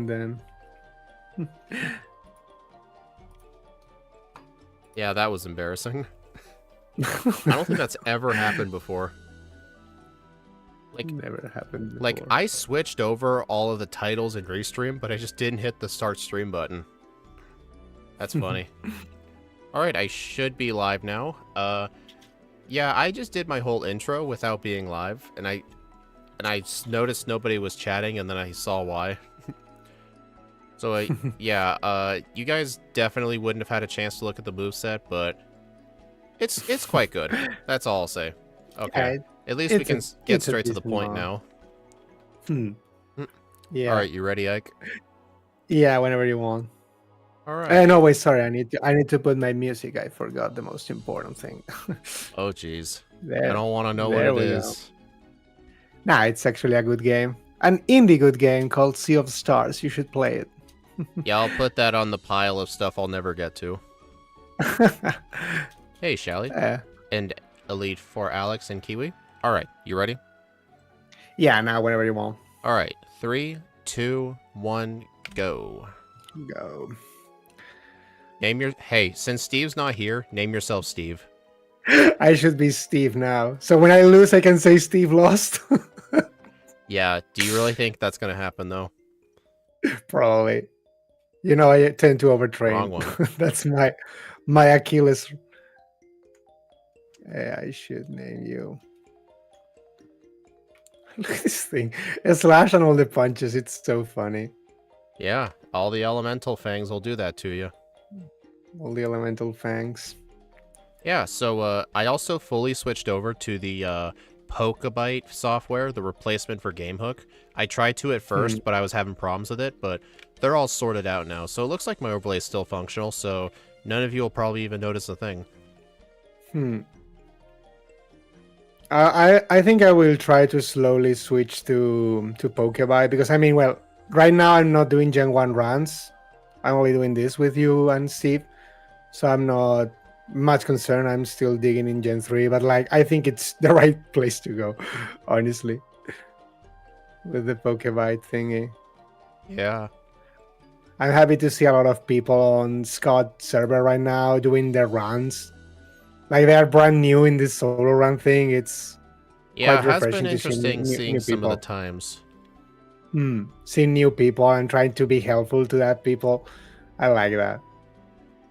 then. Yeah, that was embarrassing. I don't think that's ever happened before. Like, Never happened before. Like, I switched over all of the titles in Restream, but I just didn't hit the start stream button. That's funny. Alright, I should be live now. Yeah, I just did my whole intro without being live, and I noticed nobody was chatting, and then I saw why. So, yeah, you guys definitely wouldn't have had a chance to look at the moveset, but it's quite good. That's all I'll say. Okay. Yeah, At least we can get straight to the decent point mod. now. Yeah. Alright, you ready, Ike? Yeah, whenever you want. Alright. No, wait, sorry. I need to put my music. I forgot the most important thing. Oh, jeez. There, I don't want to know what there it we is. Nah, it's actually a good game. An indie good game called Sea of Stars. You should play it. Yeah, I'll put that on the pile of stuff I'll never get to. Hey, Shally. And Elite for Alex and Kiwi. Alright, you ready? Yeah, now whenever you want. Alright, 3, 2, 1, go. Go. Hey, since Steve's not here, name yourself Steve. I should be Steve now. So when I lose, I can say Steve lost. Yeah, do you really think that's gonna happen, though? Probably. You know, I tend to overtrain. Wrong one. That's my Achilles. Yeah, I should name you. Look at this thing. A slash on all the punches. It's so funny. Yeah, all the elemental fangs will do that to you. All the elemental fangs. Yeah, so I also fully switched over to the Pokebite software, the replacement for GameHook. I tried to at first, but I was having problems with it, but they're all sorted out now. So it looks like my overlay is still functional, so none of you will probably even notice a thing. I think I will try to slowly switch to Pokebite because, I mean, well, right now I'm not doing Gen 1 runs. I'm only doing this with you and Steve. So I'm not much concerned. I'm still digging in Gen 3, but like I think it's the right place to go, honestly. With the Pokebite thingy. Yeah. I'm happy to see a lot of people on Scott server right now doing their runs. Like they are brand new in this solo run thing. It's yeah, quite it has refreshing been to see interesting new seeing some people. of the times. Seeing new people and trying to be helpful to that people. I like that.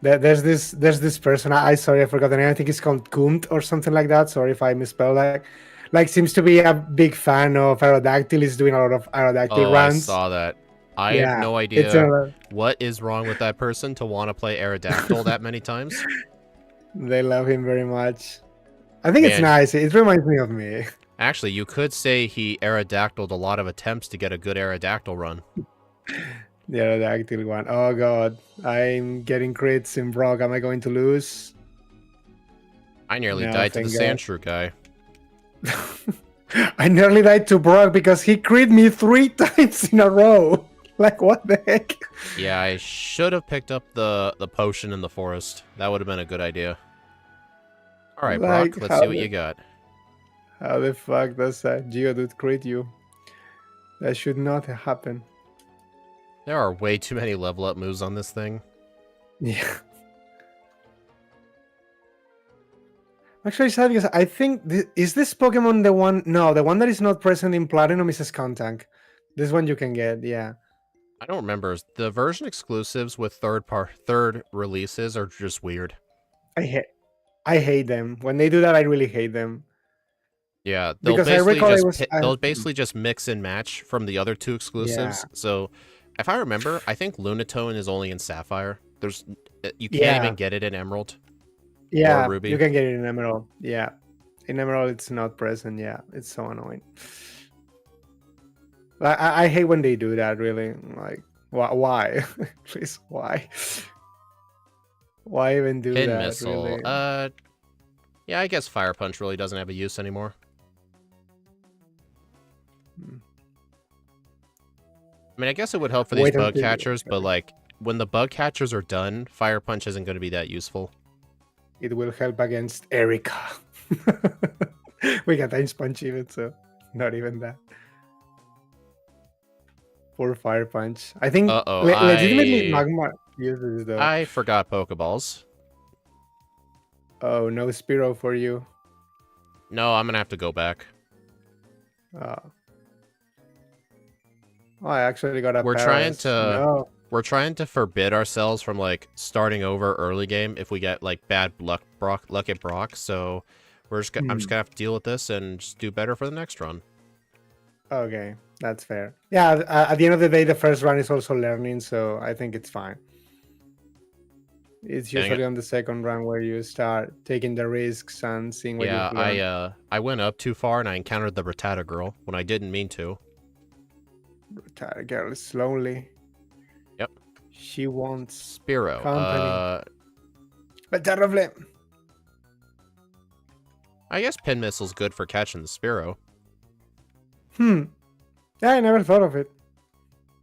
There's this person. Sorry, I forgot the name. I think it's called Kumt or something like that. Sorry if I misspelled that. Like seems to be a big fan of Aerodactyl. Is doing a lot of Aerodactyl runs. I saw that. I have no idea what is wrong with that person to want to play Aerodactyl that many times. They love him very much. I think it's nice. It reminds me of me. Actually, you could say he Aerodactyled a lot of attempts to get a good Aerodactyl run. The Aerodactyl one. Oh god. I'm getting crits in Brock. Am I going to lose? I nearly died to the Sandshrew guy. I nearly died to Brock because he crit me 3 times in a row. Like, what the heck? Yeah, I should have picked up the potion in the forest. That would have been a good idea. Alright, like, Brock, let's see what you got. How the fuck does that Geodude crit you? That should not happen. There are way too many level up moves on this thing. Yeah. Actually, sad because I think is this Pokemon the one? No, the one that is not present in Platinum is a Skuntank. This one you can get, yeah. I don't remember. The version exclusives with third releases are just weird. I hate them. When they do that, I really hate them. Yeah, they'll basically just mix and match from the other 2 exclusives. Yeah. So, if I remember, I think Lunatone is only in Sapphire. You can't even get it in Emerald. Yeah, or Ruby. You can get it in Emerald. Yeah, in Emerald it's not present. Yeah, it's so annoying. I hate when they do that. Really, like why? Please, why? Why even do Pin that? Missile. Really? Yeah, I guess Fire Punch really doesn't have a use anymore. I mean, I guess it would help for these bug catchers, but like when the bug catchers are done, Fire Punch isn't going to be that useful. It will help against Erika. We got Ice Punch even, so not even that. for Fire Punch. I think Uh-oh, legitimately Magmar uses though. I forgot Pokeballs. Oh, no Spearow for you. No, I'm gonna have to go back. Uh, oh, I actually got a We're Paris. No. trying to forbid ourselves from like starting over early game if we get like bad luck at Brock. So I'm just gonna have to deal with this and just do better for the next run. Okay, that's fair. Yeah, at the end of the day, the first run is also learning, so I think it's fine. It's Dang usually it. on the second run where you start taking the risks and seeing what you've learned. Yeah, I went up too far and I encountered the Rattata girl when I didn't mean to. Tired girl is lonely. Yep. She wants Spearow. company. But terribly. I guess Pin Missile's good for catching the Spearow. Yeah, I never thought of it.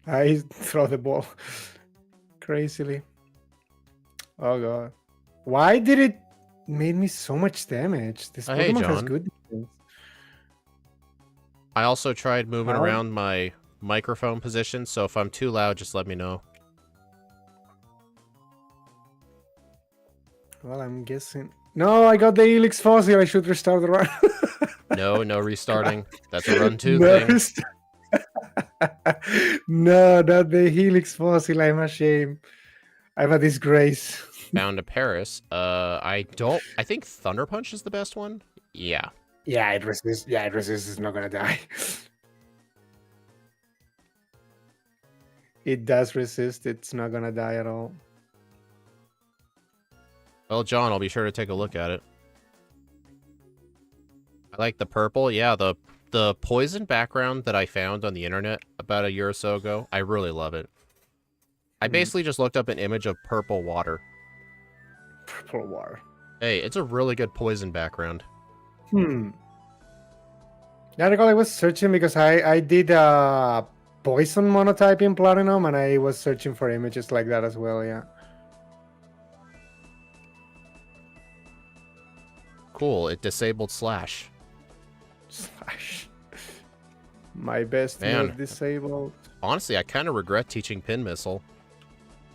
I throw the ball crazily. Oh god. Why did it made me so much damage? This Hey, Pokemon has John. good defense. I also tried moving How? around my microphone position, so if I'm too loud, just let me know. Well, I'm guessing. No, I got the Helix Fossil. I should restart the run. No restarting. That's a run 2 No, thing. no, not the Helix Fossil. I'm ashamed. I'm a disgrace. Found a Paris. I think Thunder Punch is the best one. Yeah. Yeah, it resists. Yeah, it resists. It's not gonna die. It does resist. It's not gonna die at all. Well, John, I'll be sure to take a look at it. I like the purple. Yeah, the poison background that I found on the internet about a year or so ago. I really love it. I basically just looked up an image of purple water. Purple water. Hey, it's a really good poison background. Yeah, I recall I was searching because I did poison monotype in Platinum, and I was searching for images like that as well. Yeah. Cool. It disabled Slash. Slash. My best Man. move disabled. Honestly, I kind of regret teaching Pin Missile.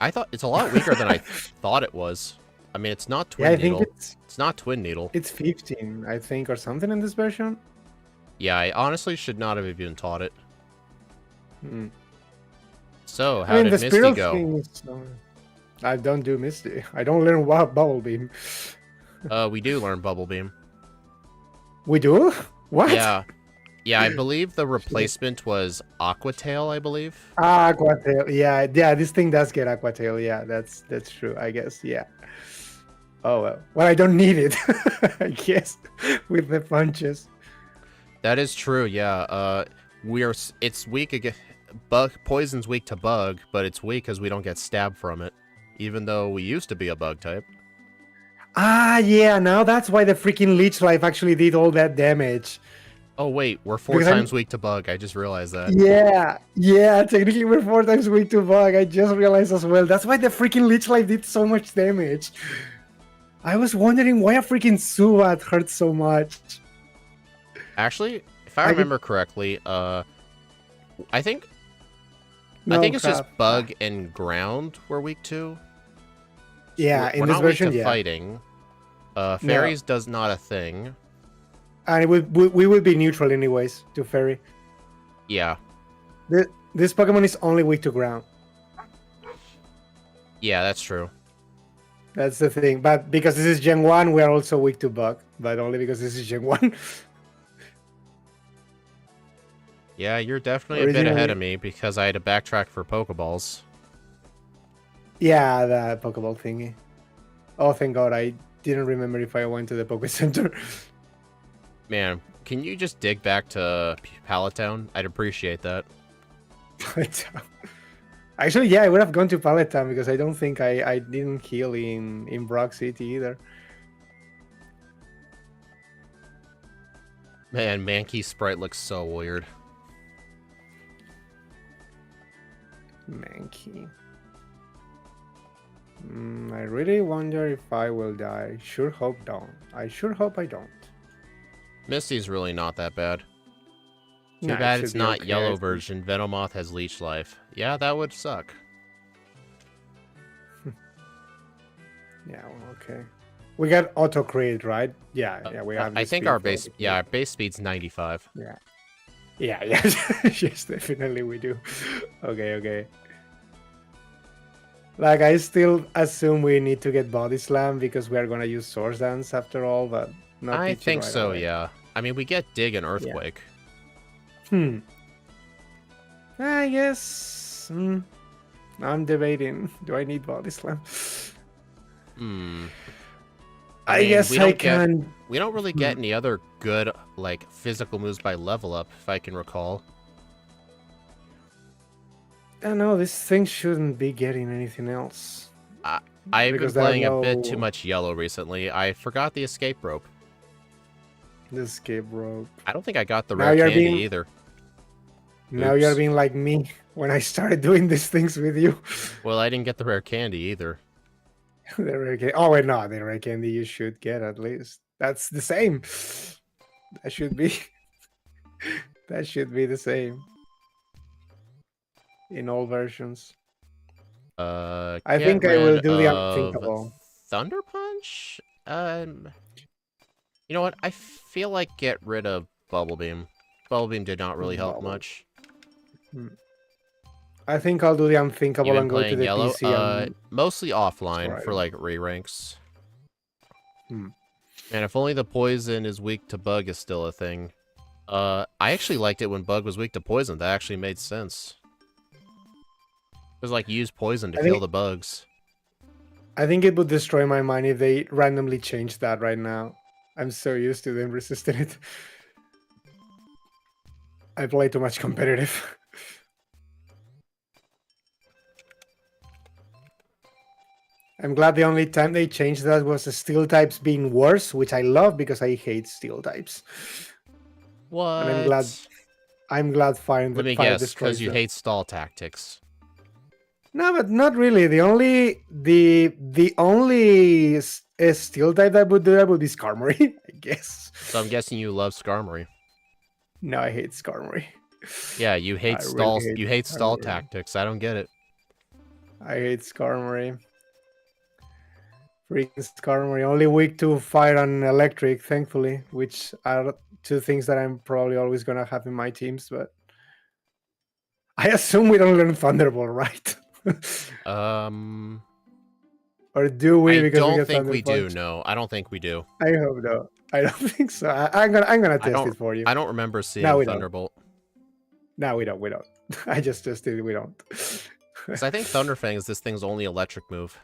I thought it's a lot weaker than I thought it was. I mean, it's not Twin Yeah, I Needle. think It's not Twin Needle. it's 15, I think, or something in this version. Yeah, I honestly should not have even taught it. So, how I mean, did the Misty Spiral go? thing is. I don't do Misty. I don't learn Bubble Beam. We do learn Bubble Beam. We do? What? Yeah. Yeah, I believe the replacement was Aqua Tail, I believe. Aquatail. Yeah, this thing does get Aquatail. Yeah, that's true, I guess. Yeah. Oh well. Well, I don't need it, I guess, with the punches. That is true, yeah. It's weak against poison's weak to bug, but it's weak because we don't get stabbed from it, even though we used to be a bug type. Yeah, now that's why the freaking Leech Life actually did all that damage. Oh wait, we're 4 times weak to bug. I just realized that. Yeah, technically we're 4 times weak to bug. I just realized as well. That's why the freaking Leech Life did so much damage. I was wondering why a freaking Subat hurt so much. Actually, if I remember correctly, I think it's just bug and ground we're weak to. Yeah, we're in this not version, weak to yeah. Fighting. Fairies does not a thing. And we would be neutral anyways to Fairy. Yeah. This Pokemon is only weak to ground. Yeah, that's true. That's the thing. But because this is Gen 1, we are also weak to bug. But only because this is Gen 1. Yeah, you're definitely a bit ahead of me because I had to backtrack for Pokeballs. Yeah, the Pokeball thingy. Oh, thank God. I didn't remember if I went to the Poke Center. Man, can you just dig back to Pallet Town? I'd appreciate that. Actually, yeah, I would have gone to Pallet Town because I don't think I didn't heal in Brock City either. Man, Mankey's sprite looks so weird. Mankey. I really wonder if I will die. Sure hope don't. I sure hope I don't. Misty's really not that bad. Too Nah, it bad should it's be not okay, I yellow think. version. Venomoth has leech life. Yeah, that would suck. Yeah, well, okay. We got auto crit, right? Yeah, yeah, we have I the think speed our for base, auto yeah, crit. our base speed's 95. Yeah. Yeah, yes. Yes, definitely we do. Okay, okay. Like, I still assume we need to get body slam because we are gonna use source dance after all, but not I teach it think right so, away. yeah. I mean, we get dig and Yeah. earthquake. I guess. I'm debating. Do I need body slam? Hmm. I I mean, guess I can. we don't really Hmm. get any other good, like, physical moves by level up, if I can recall. I don't know. This thing shouldn't be getting anything else I've been because there are playing a bit too no much yellow recently. I forgot the escape rope. the escape rope. I don't think I got the Now rare you're candy being either. now you're Oops. being like me when I started doing these things with you. Well, I didn't get the rare candy either. The rare candy. Oh wait, no, the rare candy you should get at least. That's the same. That should be. That should be the same in all versions. I Get think I rid will do the of unthinkable. Thunder Punch? You know what? I feel like get rid of Bubble Beam. Bubble Beam did not really help Bubble. much. I think I'll do the You unthinkable been and go to playing the yellow? PC and Mostly offline try for, it. like, re-ranks. Hmm. And if only the poison is weak to bug is still a thing. I actually liked it when bug was weak to poison. That actually made sense. It was like, use poison to I kill think the bugs. I think it would destroy my mind if they randomly changed that right now. I'm so used to them resisting it. I play too much competitive. I'm glad the only time they changed that was the steel types being worse, which I love because I hate steel types. What? And I'm glad Let me fire guess, because destroys you them. hate stall tactics. No, but not really. The only steel type that would do that would be Skarmory, I guess. So I'm guessing you love Skarmory. No, I hate Skarmory. Yeah, you hate I really stall. hate You hate stall Skarmory. tactics. I don't get it. I hate Skarmory. Freaking Skarmory. Only weak to fire and electric, thankfully, which are two things that I'm probably always gonna have in my teams, but I assume we don't learn Thunderbolt, right? Or do we I because we don't get think Thunder we do. Punch? No, I don't think we do. I hope no. I don't think so. I'm gonna test it for you. I don't remember No, seeing we don't. Thunderbolt. No, we don't. We don't. I just tested it. We don't. Because I think Thunderfang is this thing's only electric move.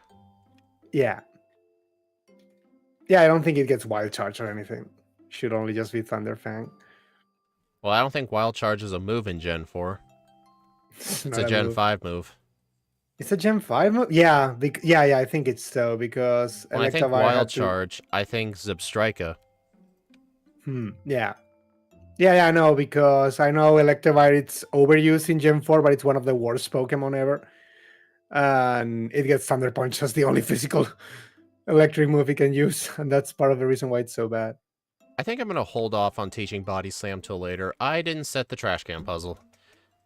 Yeah. Yeah, I don't think it gets Wild Charge or anything. Should only just be Thunderfang. Well, I don't think Wild Charge is a move in Gen 4. It's It's not a a Gen move. 5 move. It's a Gen 5 move? Yeah, yeah, I think it's so because When I think Electivire Wild had to. Charge, I think Zebstrika. Yeah. Yeah, I know because I know Electivire it's overused in Gen 4, but it's one of the worst Pokemon ever. And it gets Thunder Punch as the only physical electric move it can use, and that's part of the reason why it's so bad. I think I'm going to hold off on teaching Body Slam till later. I didn't set the trash can puzzle.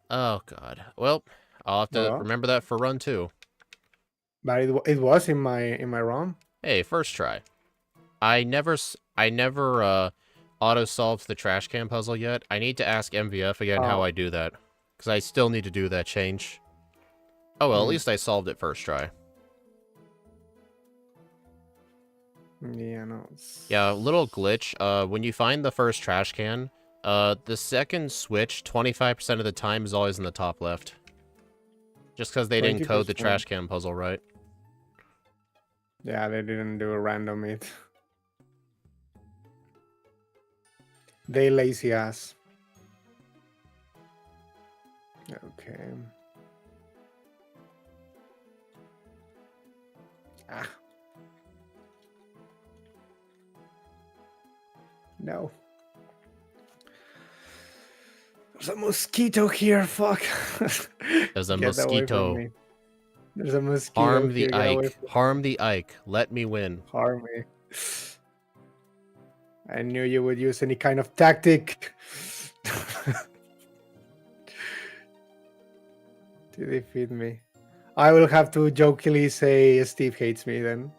Oh, God. Well, I'll have to Well, remember that for run 2. but it was in my ROM. Hey, first try. I never auto-solved the trash can puzzle yet. I need to ask MVF again how Oh. I do that. Because I still need to do that change. Oh, well, at least I solved it first try. Yeah, no. Yeah, little glitch. When you find the first trash can, the second switch, 25% of the time, is always in the top left. Just because they didn't code the 20%. trash can puzzle right. Yeah, they didn't do a random it. They lazy ass. Okay. Ah. No. There's a mosquito here, fuck. There's a Get away from mosquito. me. There's a mosquito Harm here. the Get away Ike. from Harm the Ike. Let me win. Harm me. I knew you would use any kind of tactic. to defeat me. I will have to jokingly say Steve hates me then.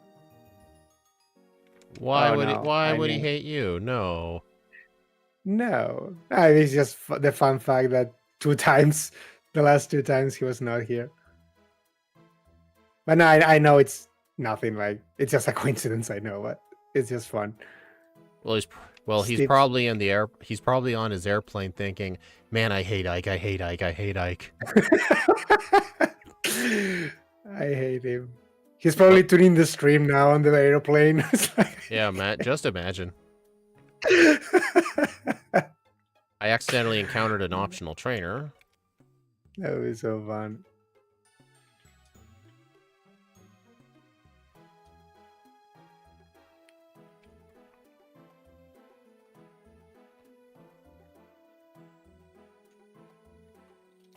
Why Oh, would no, why I would he know. hate you? No. No, it's just the fun fact that the last 2 times he was not here. But no, I know it's nothing. Like it's just a coincidence. I know, but it's just fun. He's Steve, probably in the air. He's probably on his airplane thinking, "Man, I hate Ike. I hate Ike. I hate Ike." I hate him. He's Well, probably tuning the stream now on the airplane. It's like... yeah, Matt. Just imagine. I accidentally encountered an optional trainer. That would be so fun.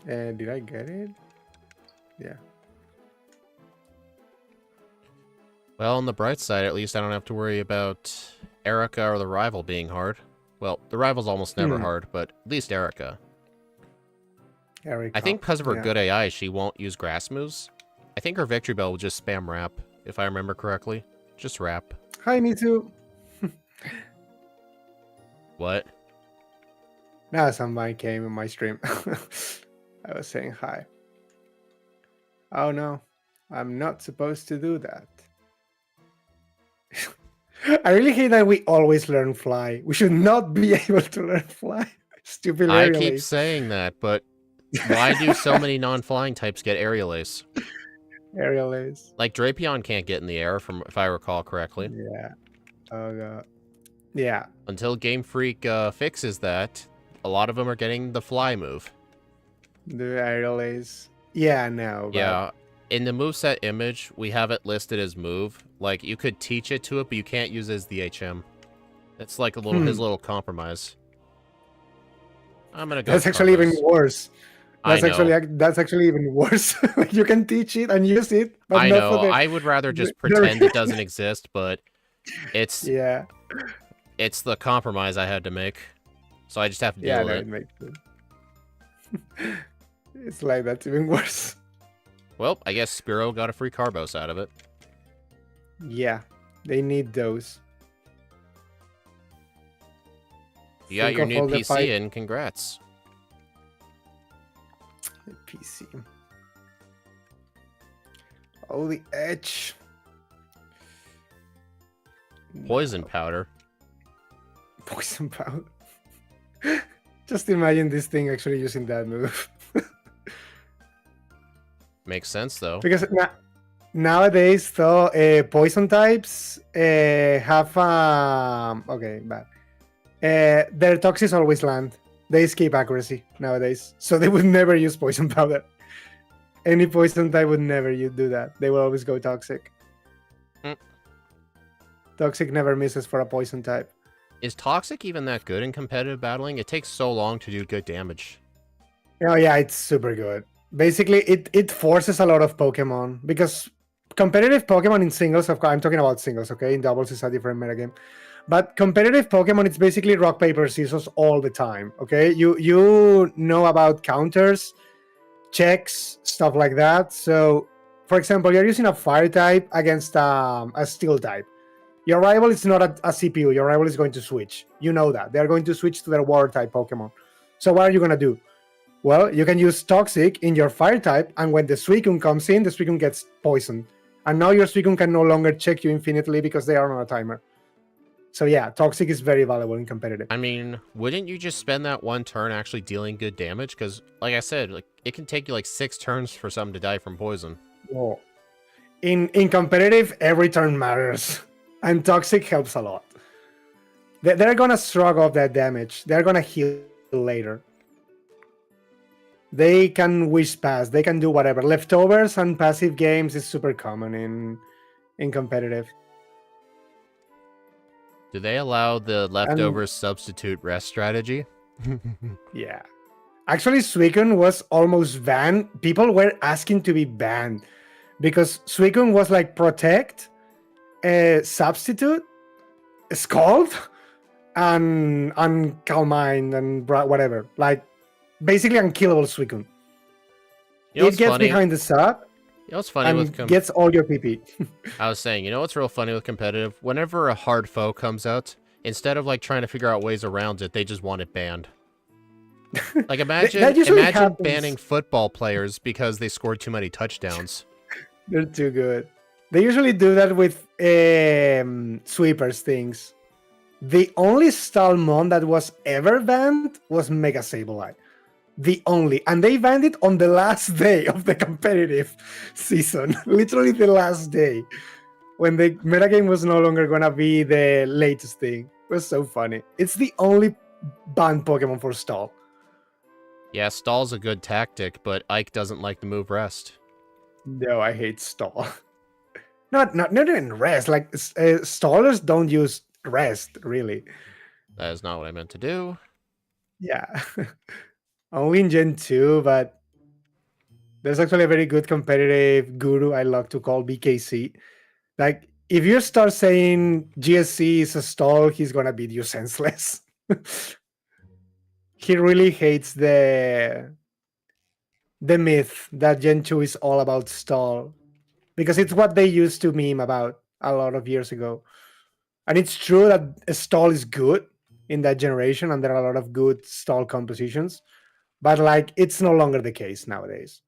Did I get it? Yeah. Well, on the bright side, at least I don't have to worry about Erica or the rival being hard. Well, the rival's almost never hard, but at least Erica. Erica. I think because of her good AI, she won't use grass moves. I think her Victory Bell will just spam Wrap, if I remember correctly. Just Wrap. Hi, me too. What? Now somebody came in my stream. I was saying hi. Oh no, I'm not supposed to do that. I really hate that we always learn fly. We should not be able to learn fly. Stupid I aerial keep ace. saying that, but why do so many non-flying types get aerial ace? Aerial ace. Like Drapion can't get in the air, from if I recall correctly. Yeah. Oh god. Yeah. Until Game Freak fixes that, a lot of them are getting the fly move. The aerial ace. Yeah, no. But... Yeah. In the moveset image, we have it listed as move. Like, you could teach it to it, but you can't use it as the HM. It's like his little compromise. I'm gonna go. That's actually even worse. That's actually even worse. You can teach it and use it, but I not know. for the... I would rather just pretend it doesn't exist, but it's it's the compromise I had to make, so I just have to deal with it. It makes sense. It's like that's even worse. Well, I guess Spiro got a free Carbos out of it. Yeah, they need those. You got your new PC in, congrats. PC. Oh, the edge. Poison powder. Poison powder. Just imagine this thing actually using that move. Makes sense, though. Because nowadays, though, poison types have... okay, bad. Their toxics always land. They skip accuracy nowadays. So they would never use poison powder. Any poison type would never do that. They will always go toxic. Toxic never misses for a poison type. Is Toxic even that good in competitive battling? It takes so long to do good damage. Oh yeah, it's super good. Basically, it forces a lot of Pokemon, because competitive Pokemon in singles, of course, I'm talking about singles, okay? In doubles, it's a different metagame. But competitive Pokemon, it's basically rock, paper, scissors all the time, okay? You know about counters, checks, stuff like that. So, for example, you're using a fire type against a steel type. Your rival is not a CPU. Your rival is going to switch. You know that. They're going to switch to their water type Pokemon. So what are you going to do? Well, you can use Toxic in your fire type, and when the Suicune comes in, the Suicune gets poisoned. And now your Suicune can no longer check you infinitely because they are on a timer. So yeah, Toxic is very valuable in competitive. I mean, wouldn't you just spend that one turn actually dealing good damage? Because, like I said, like it can take you like 6 turns for something to die from poison. Oh. In competitive, every turn matters. And Toxic helps a lot. They're going to shrug off that damage. They're going to heal later. They can wish pass. They can do whatever. Leftovers and passive games is super common in competitive. Do they allow the leftovers substitute rest strategy? Yeah. Actually, Suicune was almost banned. People were asking to be banned because Suicune was like protect, substitute, scald, and Calm Mind and whatever. Like basically unkillable Suicune. You know It what's gets funny? behind the sub You know what's funny with and gets all your PP. I was saying, you know what's real funny with competitive? Whenever a hard foe comes out, instead of like trying to figure out ways around it, they just want it banned. Like That usually imagine banning happens. football players because they scored too many touchdowns. They're too good. They usually do that with sweepers things. The only stall mon that was ever banned was Mega Sableye. The only. And they banned it on the last day of the competitive season. Literally the last day. When the metagame was no longer gonna be the latest thing. It was so funny. It's the only banned Pokemon for stall. Yeah, stall's a good tactic, but Ike doesn't like the move rest. No, I hate stall. Not even rest. Like stallers don't use rest really. That is not what I meant to do. Yeah. Only in Gen 2, but there's actually a very good competitive guru I like to call BKC. Like, if you start saying GSC is a stall, he's gonna beat you senseless. He really hates the myth that Gen 2 is all about stall. Because it's what they used to meme about a lot of years ago. And it's true that a stall is good in that generation, and there are a lot of good stall compositions. But like, it's no longer the case nowadays.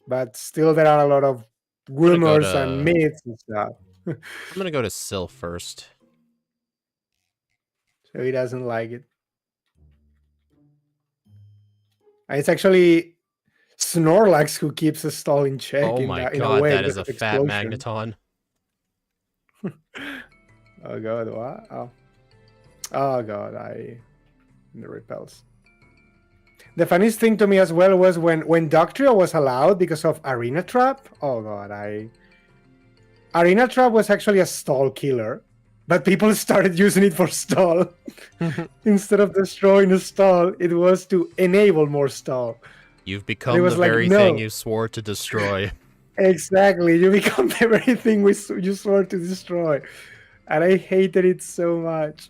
But still, there are a lot of I'm gonna go rumors and to myths and stuff. I'm gonna go to Sylph first. So he doesn't like it. And it's actually Snorlax who keeps a stall in check Oh my in a god, way that because is a of fat explosion. magneton. Oh god, what? Oh god, the repels. The funniest thing to me as well was when Doctrio was allowed because of Arena Trap. Oh god, Arena Trap was actually a stall killer, but people started using it for stall. Instead of destroying a stall, it was to enable more stall. You've And it become was the like, very thing no, you swore to destroy. exactly. You become the very thing you swore to destroy. And I hated it so much.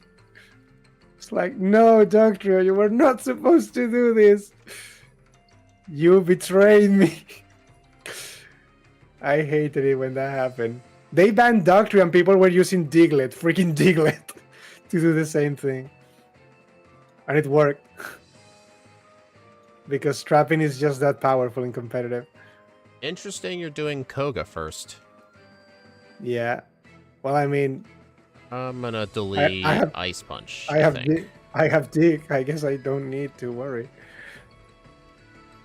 It's like, no, Doctor, you were not supposed to do this. You betrayed me. I hated it when that happened. They banned Doctor and people were using Diglett, freaking Diglett, to do the same thing. And it worked. Because trapping is just that powerful and competitive. Interesting you're doing Koga first. Yeah. Well, I mean, I'm gonna I delete have Ice Punch, I I have think. I have Dig. I guess I don't need to worry.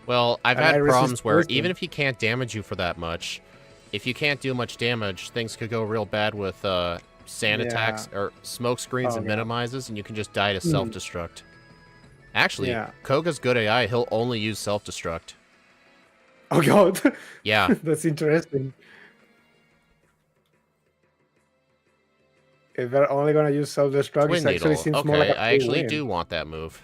Well, I've And I had resist problems where poison. even if he can't damage you for that much, if you can't do much damage, things could go real bad with sand attacks or smoke screens Oh, and yeah. minimizes, and you can just die to Mm. self-destruct. Actually, Yeah. Koga's good AI. He'll only use self-destruct. Oh god. Yeah. That's interesting. If they're only gonna use self-destruct, Twin it actually Needle. seems more like Okay, a I free actually win. do want that move.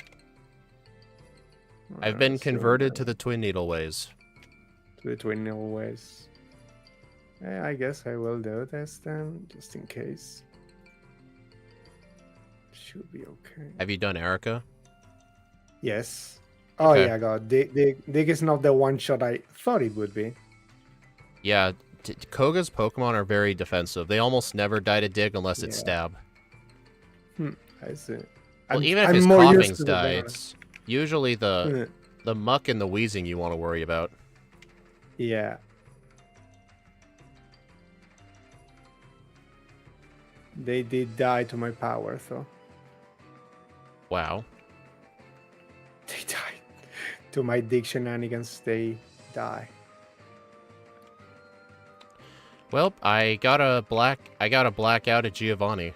I've Alright, been let's do converted that. to the Twin Needle ways. To the twin needle ways. Yeah, I guess I will do this then, just in case. Should be okay. Have you done Erica? Yes. Oh Okay. yeah, God. Dig is not the one shot I thought it would be. Yeah, Koga's Pokemon are very defensive. They almost never die to Dig unless it's Yeah. Stab. I see. Well, even if I'm his more used coughings to the die, banana. it's usually the muck and the wheezing you want to worry about. Yeah. They did die to my power, though. Wow. They died. To my dig shenanigans, they die. Well, I got a blackout at Giovanni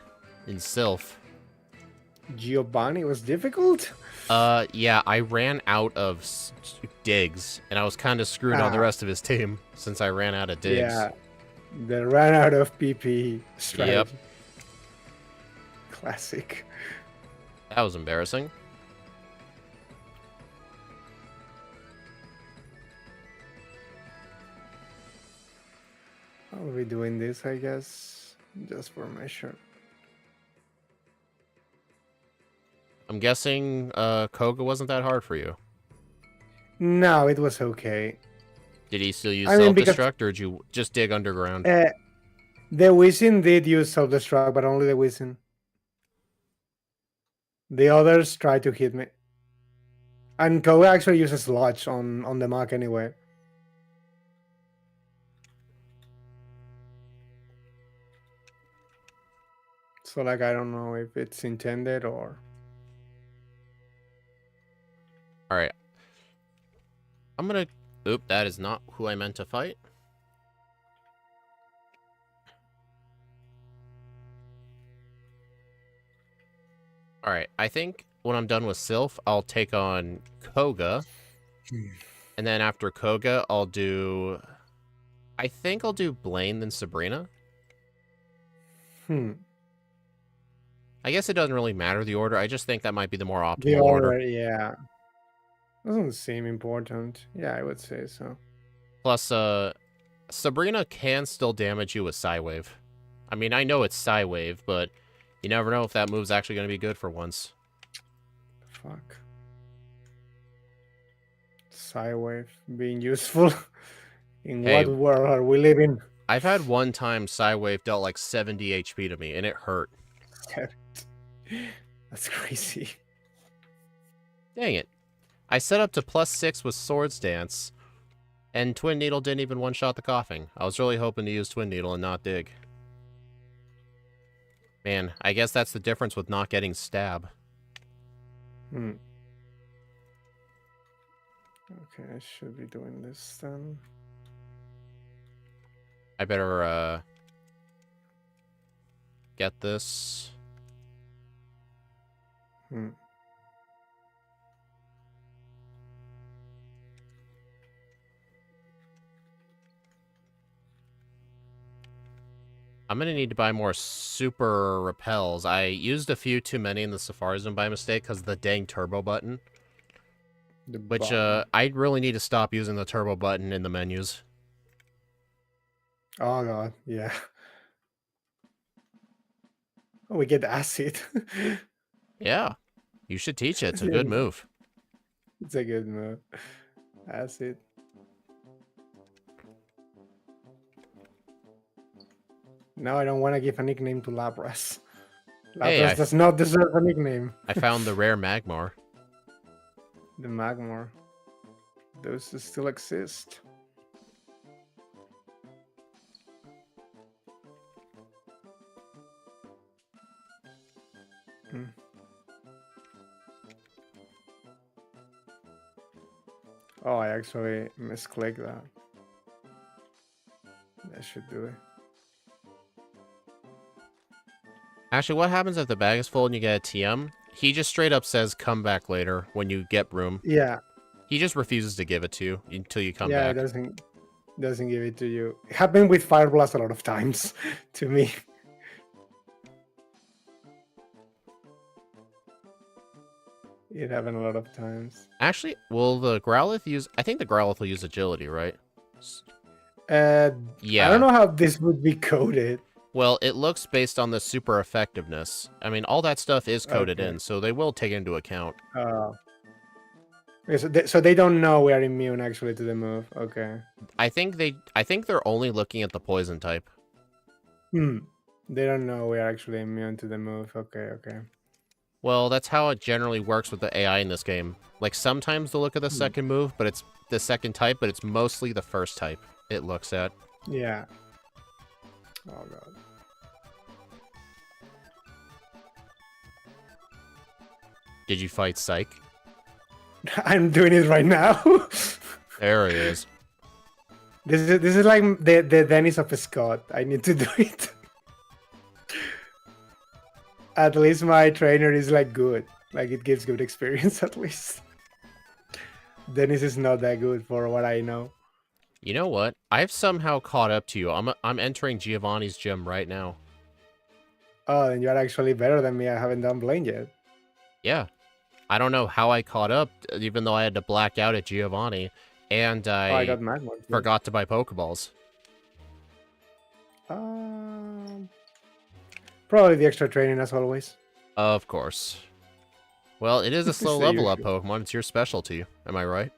in Sylph. Giovanni was difficult? Yeah, I ran out of digs, and I was kind of screwed on the rest of his team since I ran out of digs. Yeah. They ran out of PP strategy. Yep. Classic. That was embarrassing. I'll be doing this, I guess, just for measure. I'm guessing Koga wasn't that hard for you. No, it was okay. Did he still use I mean, because self-destruct, or did you just dig underground? the Wizzing did use self-destruct, but only the Wizzing. The others tried to hit me. And Koga actually uses Sludge on the mark anyway. So, like, I don't know if it's intended or... Alright. I'm gonna... Oop, that is not who I meant to fight. Alright, I think when I'm done with Sylph, I'll take on Koga. And then after Koga, I'll do... I think I'll do Blaine, then Sabrina. I guess it doesn't really matter the order. I just think that might be the more optimal The order. order, yeah. Doesn't seem important. Yeah, I would say so. Plus, Sabrina can still damage you with Psywave. I mean, I know it's Psywave, but you never know if that move's actually going to be good for once. Fuck. Psywave being useful? In Hey, what world are we living? I've had one time Psywave dealt like 70 HP to me, and it hurt. That's crazy. Dang it. I set up to +6 with Swords Dance, and Twin Needle didn't even one-shot the coughing. I was really hoping to use Twin Needle and not dig. Man, I guess that's the difference with not getting Stab. Okay, I should be doing this then. I better, get this. I'm gonna need to buy more super repels. I used a few too many in the Safari Zone by mistake because of the dang turbo button. Which, I really need to stop using the turbo button in the menus. Oh god, yeah. Oh, we get acid. Yeah. You should teach it. It's a good move. It's a good move. Acid. No, I don't want to give a nickname to Lapras. Lapras does not deserve a nickname. I found the rare Magmar. The Magmar. Those still exist. Oh, I actually misclicked that. That should do it. Actually, what happens if the bag is full and you get a TM? He just straight up says, come back later when you get room. Yeah. He just refuses to give it to you until you come back. Yeah, it doesn't give it to you. It happened with Fire Blast a lot of times to me. It happened a lot of times. Actually, will the Growlithe use... I think the Growlithe will use Agility, right? Yeah. I don't know how this would be coded. Well, it looks based on the super effectiveness. I mean, all that stuff is coded in, so they will take it into account. So they don't know we are immune actually to the move. Okay. I think they're only looking at the poison type. They don't know we are actually immune to the move. Okay. Well, that's how it generally works with the AI in this game. Like, sometimes they'll look at the second move, but it's the second type, but it's mostly the first type it looks at. Yeah. Oh, God. Did you fight Psych? I'm doing it right now. There he is. This is like the Dennis of Scott. I need to do it. At least my trainer is like good. Like it gives good experience at least. Dennis is not that good for what I know. You know what? I've somehow caught up to you. I'm entering Giovanni's gym right now. Oh, then you're actually better than me. I haven't done Blaine yet. Yeah. I don't know how I caught up, even though I had to black out at Giovanni, and I got Magmar. forgot to buy Pokeballs. Probably the extra training as always. Of course. Well, it is a slow level up Pokemon. It's your specialty. Am I right?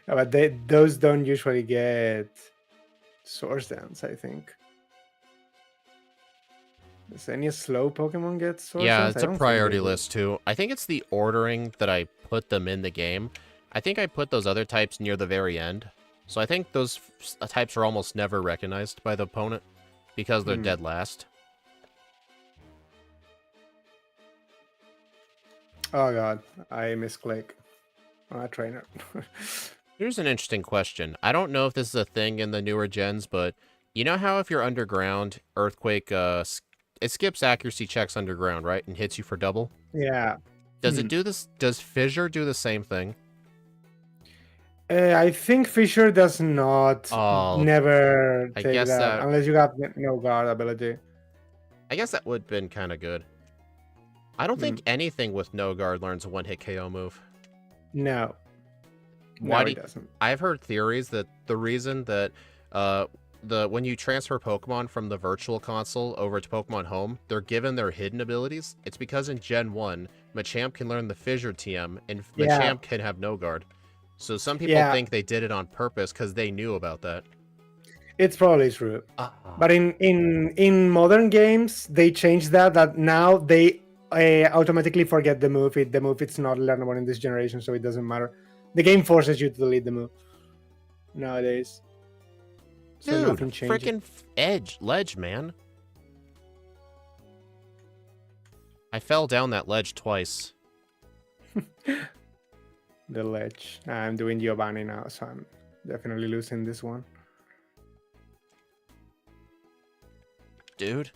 But those don't usually get source dance, I think. Does any slow Pokemon get source Yeah, dance? it's I a don't think they priority do. list too. I think it's the ordering that I put them in the game. I think I put those other types near the very end. So I think those types are almost never recognized by the opponent because they're Hmm. dead last. Oh god, I misclick on a trainer. Here's an interesting question. I don't know if this is a thing in the newer gens, but you know how if you're underground, Earthquake, it skips accuracy checks underground, right? And hits you for double? Yeah. Does it do this? Does Fissure do the same thing? I think Fisher does not Oh, never I take guess that that unless you have no guard ability. I guess that would have been kind of good. I don't Hmm. think anything with no guard learns a one-hit KO move. No, Why no, do it you... doesn't. I've heard theories that the reason that when you transfer Pokemon from the Virtual Console over to Pokemon Home, they're given their hidden abilities. It's because in Gen 1, Machamp can learn the Fissure TM, and Yeah, Machamp can have no guard. So some people yeah, think they did it on purpose because they knew about that. it's probably true. Ah. But in modern games, they changed that. That now they automatically forget the move. The move it's not learnable in this generation, so it doesn't matter. The game forces you to delete the move nowadays, so Dude, nothing changes. freaking ledge, man. I fell down that ledge twice. The ledge. I'm doing Giovanni now, so I'm definitely losing this one. Dude.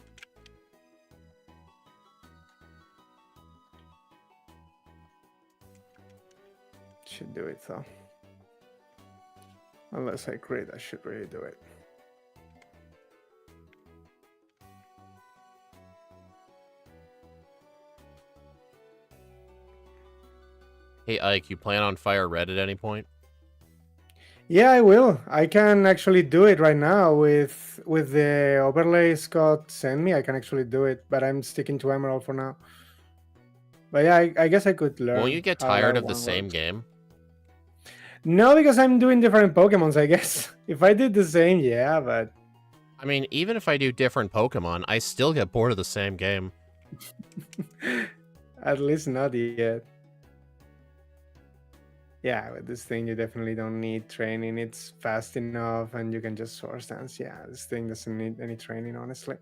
Should do it though. Unless I crit, I should really do it. Hey, Ike, you plan on Fire Red at any point? Yeah, I will. I can actually do it right now with the overlay Scott sent me. I can actually do it, but I'm sticking to Emerald for now. But yeah, I guess I could learn. Won't you get how tired that of the one same works. game? No, because I'm doing different Pokemons, I guess. If I did the same, yeah, but I mean, even if I do different Pokemon, I still get bored of the same game. at least not yet. Yeah, with this thing, you definitely don't need training. It's fast enough, and you can just source dance. Yeah, this thing doesn't need any training, honestly.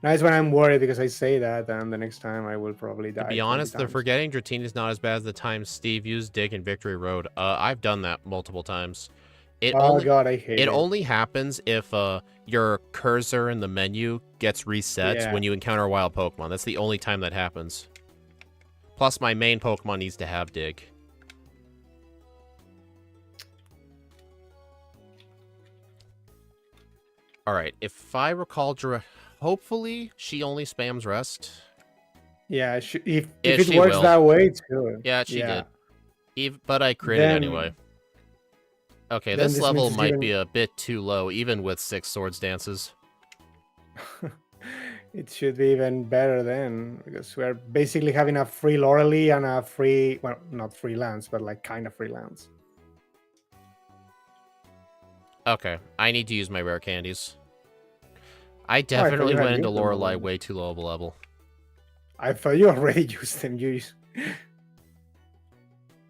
Now is when I'm worried because I say that, and the next time I will probably To die be 20 honest, the times. forgetting Dratini is not as bad as the time Steve used Dig in Victory Road. I've done that multiple times. It Oh only god, I hate it it. only happens if your cursor in the menu gets reset Yeah. when you encounter a wild Pokemon. That's the only time that happens. Plus, my main Pokemon needs to have Dig. Alright, if I recall, hopefully she only spams Rest. Yeah, if Yeah, it she works will. that way too. Yeah, she Yeah. did. But I critted anyway. Then Okay, then this this means level it's might be even a bit too low, even with 6 Swords Dances. it should be even better then because we're basically having a free Lorelei and a free, well, not freelance, but like kind of freelance. Okay, I need to use my rare candies. I Oh, I thought definitely you had went into used them Lorelei already. way too low of a level. I thought you already used them.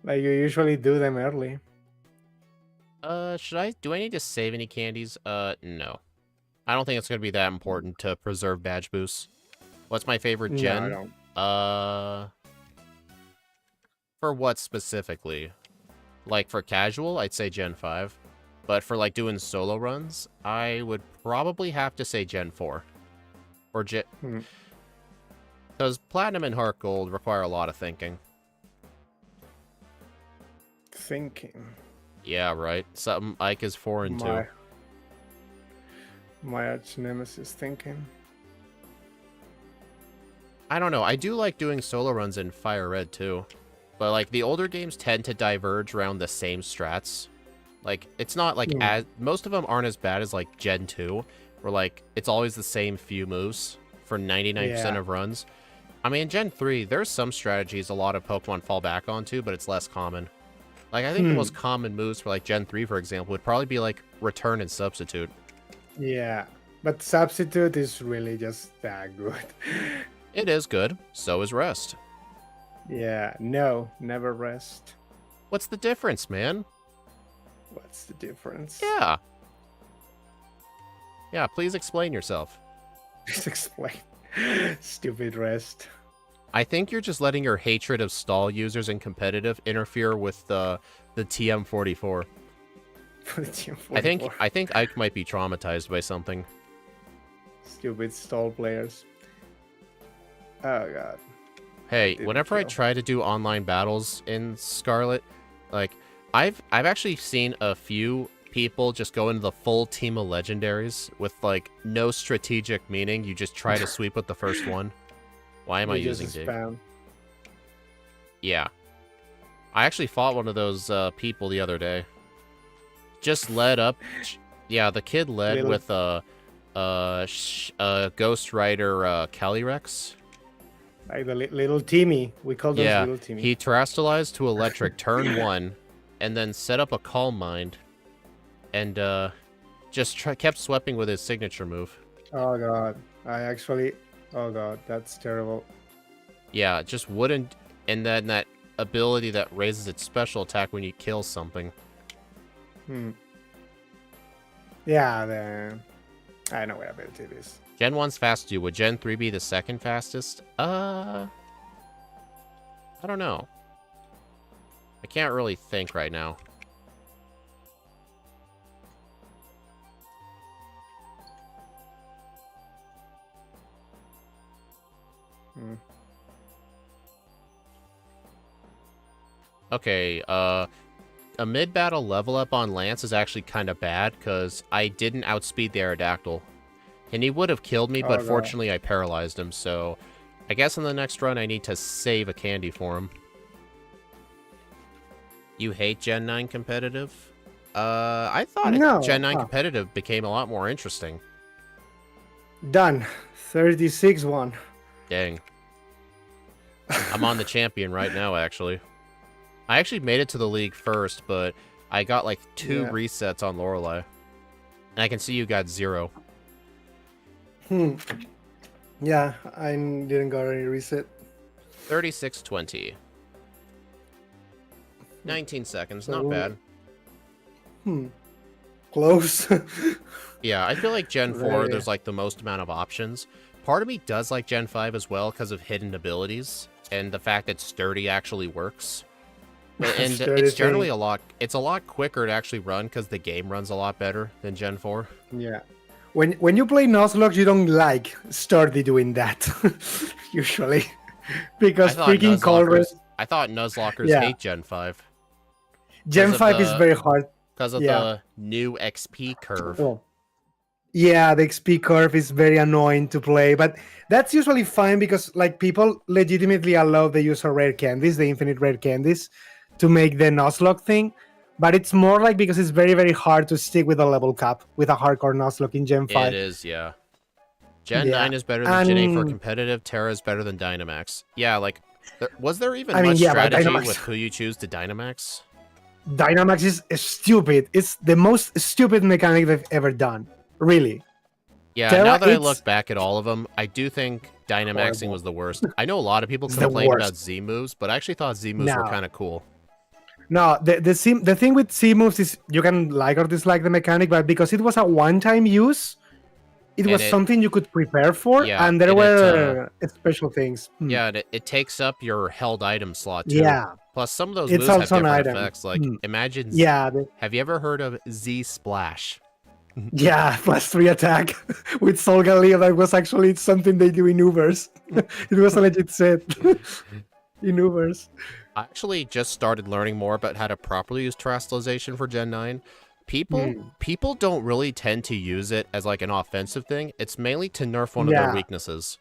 Like you usually do them early. Do I need to save any candies? No. I don't think it's going to be that important to preserve badge boosts. What's my favorite No, I gen? don't. For what specifically? Like, for casual, I'd say Gen 5. But for, like, doing solo runs, I would probably have to say Gen 4. Or Gen... Hmm. Because Platinum and Heart Gold require a lot of thinking. Thinking. Yeah, right. Something Ike is 4 and 2. My arch nemesis thinking. I don't know. I do like doing solo runs in Fire Red, too. But, like, the older games tend to diverge around the same strats. Like, it's not, like, as... Most of them aren't as bad as, like, Gen 2, where, like, it's always the same few moves for 99% of runs. I mean, in Gen 3, there's some strategies a lot of Pokemon fall back onto, but it's less common. Like, I think the most common moves for, like, Gen 3, for example, would probably be, like, Return and Substitute. Yeah, but Substitute is really just that good. It is good. So is Rest. Yeah, no, never rest. What's the difference, man? What's the difference? Yeah. Yeah, please explain yourself. Please explain. Stupid rest. I think you're just letting your hatred of stall users in competitive interfere with the TM44. For the TM44. I think Ike might be traumatized by something. Stupid stall players. Oh god. Hey, whenever I try to do online battles in Scarlet, like I've actually seen a few people just go into the full team of legendaries with like no strategic meaning. You just try to sweep with the first one. Why am I using Dig? Yeah. I actually fought one of those people the other day. Just led up. Yeah, the kid led with a Ghost Rider Calyrex. Like the little Timmy. We call those little Timmy. He terrestrialized to electric turn 1 and then set up a Calm Mind and just kept sweeping with his signature move. Oh god. Oh god, that's terrible. Yeah, just wouldn't... And then that ability that raises its special attack when you kill something. Yeah, I know what ability it is. Gen 1's fast too. Would Gen 3 be the second fastest? I don't know. I can't really think right now. Okay, a mid-battle level up on Lance is actually kind of bad, because I didn't outspeed the Aerodactyl. And he would have killed me, but fortunately I paralyzed him, so... I guess in the next run I need to save a candy for him. You hate Gen 9 competitive? I thought Gen 9 competitive became a lot more interesting. Done. 36-1. Dang. I'm on the champion right now, actually. I actually made it to the league first, but I got like 2 resets on Lorelei. And I can see you got 0. Yeah, I didn't got any reset. 36-20. 19 seconds, not bad. Close. Yeah, I feel like Gen 4, there's like the most amount of options. Part of me does like Gen 5 as well because of hidden abilities and the fact that Sturdy actually works. And it's generally a lot quicker to actually run because the game runs a lot better than Gen 4. Yeah. When you play Nuzlocke, you don't like Sturdy doing that, usually. Because freaking Colress... I thought Nuzlockers hate Gen 5. Gen 5 is very hard. Because of the new XP curve. Oh. Yeah, the XP curve is very annoying to play, but that's usually fine because like people legitimately allow the use of rare candies, the infinite rare candies, to make the Nuzlocke thing. But it's more like because it's very, very hard to stick with a level cap with a hardcore Nuzlocke in Gen 5. It is, yeah. Gen 9 is better than Gen 8 for competitive. Terra is better than Dynamax. Yeah, like, was there even much strategy with who you choose to Dynamax? Dynamax is stupid. It's the most stupid mechanic they've ever done. Really. Yeah, Terra, now that I look back at all of them, I do think Dynamaxing was the worst. I know a lot of people complain about Z moves, but I actually thought Z moves were kind of cool. No, the thing with C moves is you can like or dislike the mechanic, but because it was a one-time use, it was something you could prepare for, and there were special things. Yeah, it takes up your held item slot too. Yeah. Plus, some of those moves have different effects. Like, imagine... have you ever heard of Z Splash? Yeah, +3 attack with Solgaleo. That was actually something they do in Ubers. It was a legit set in Ubers. I actually just started learning more about how to properly use terrestrialization for Gen 9. People don't really tend to use it as like an offensive thing. It's mainly to nerf one of their weaknesses.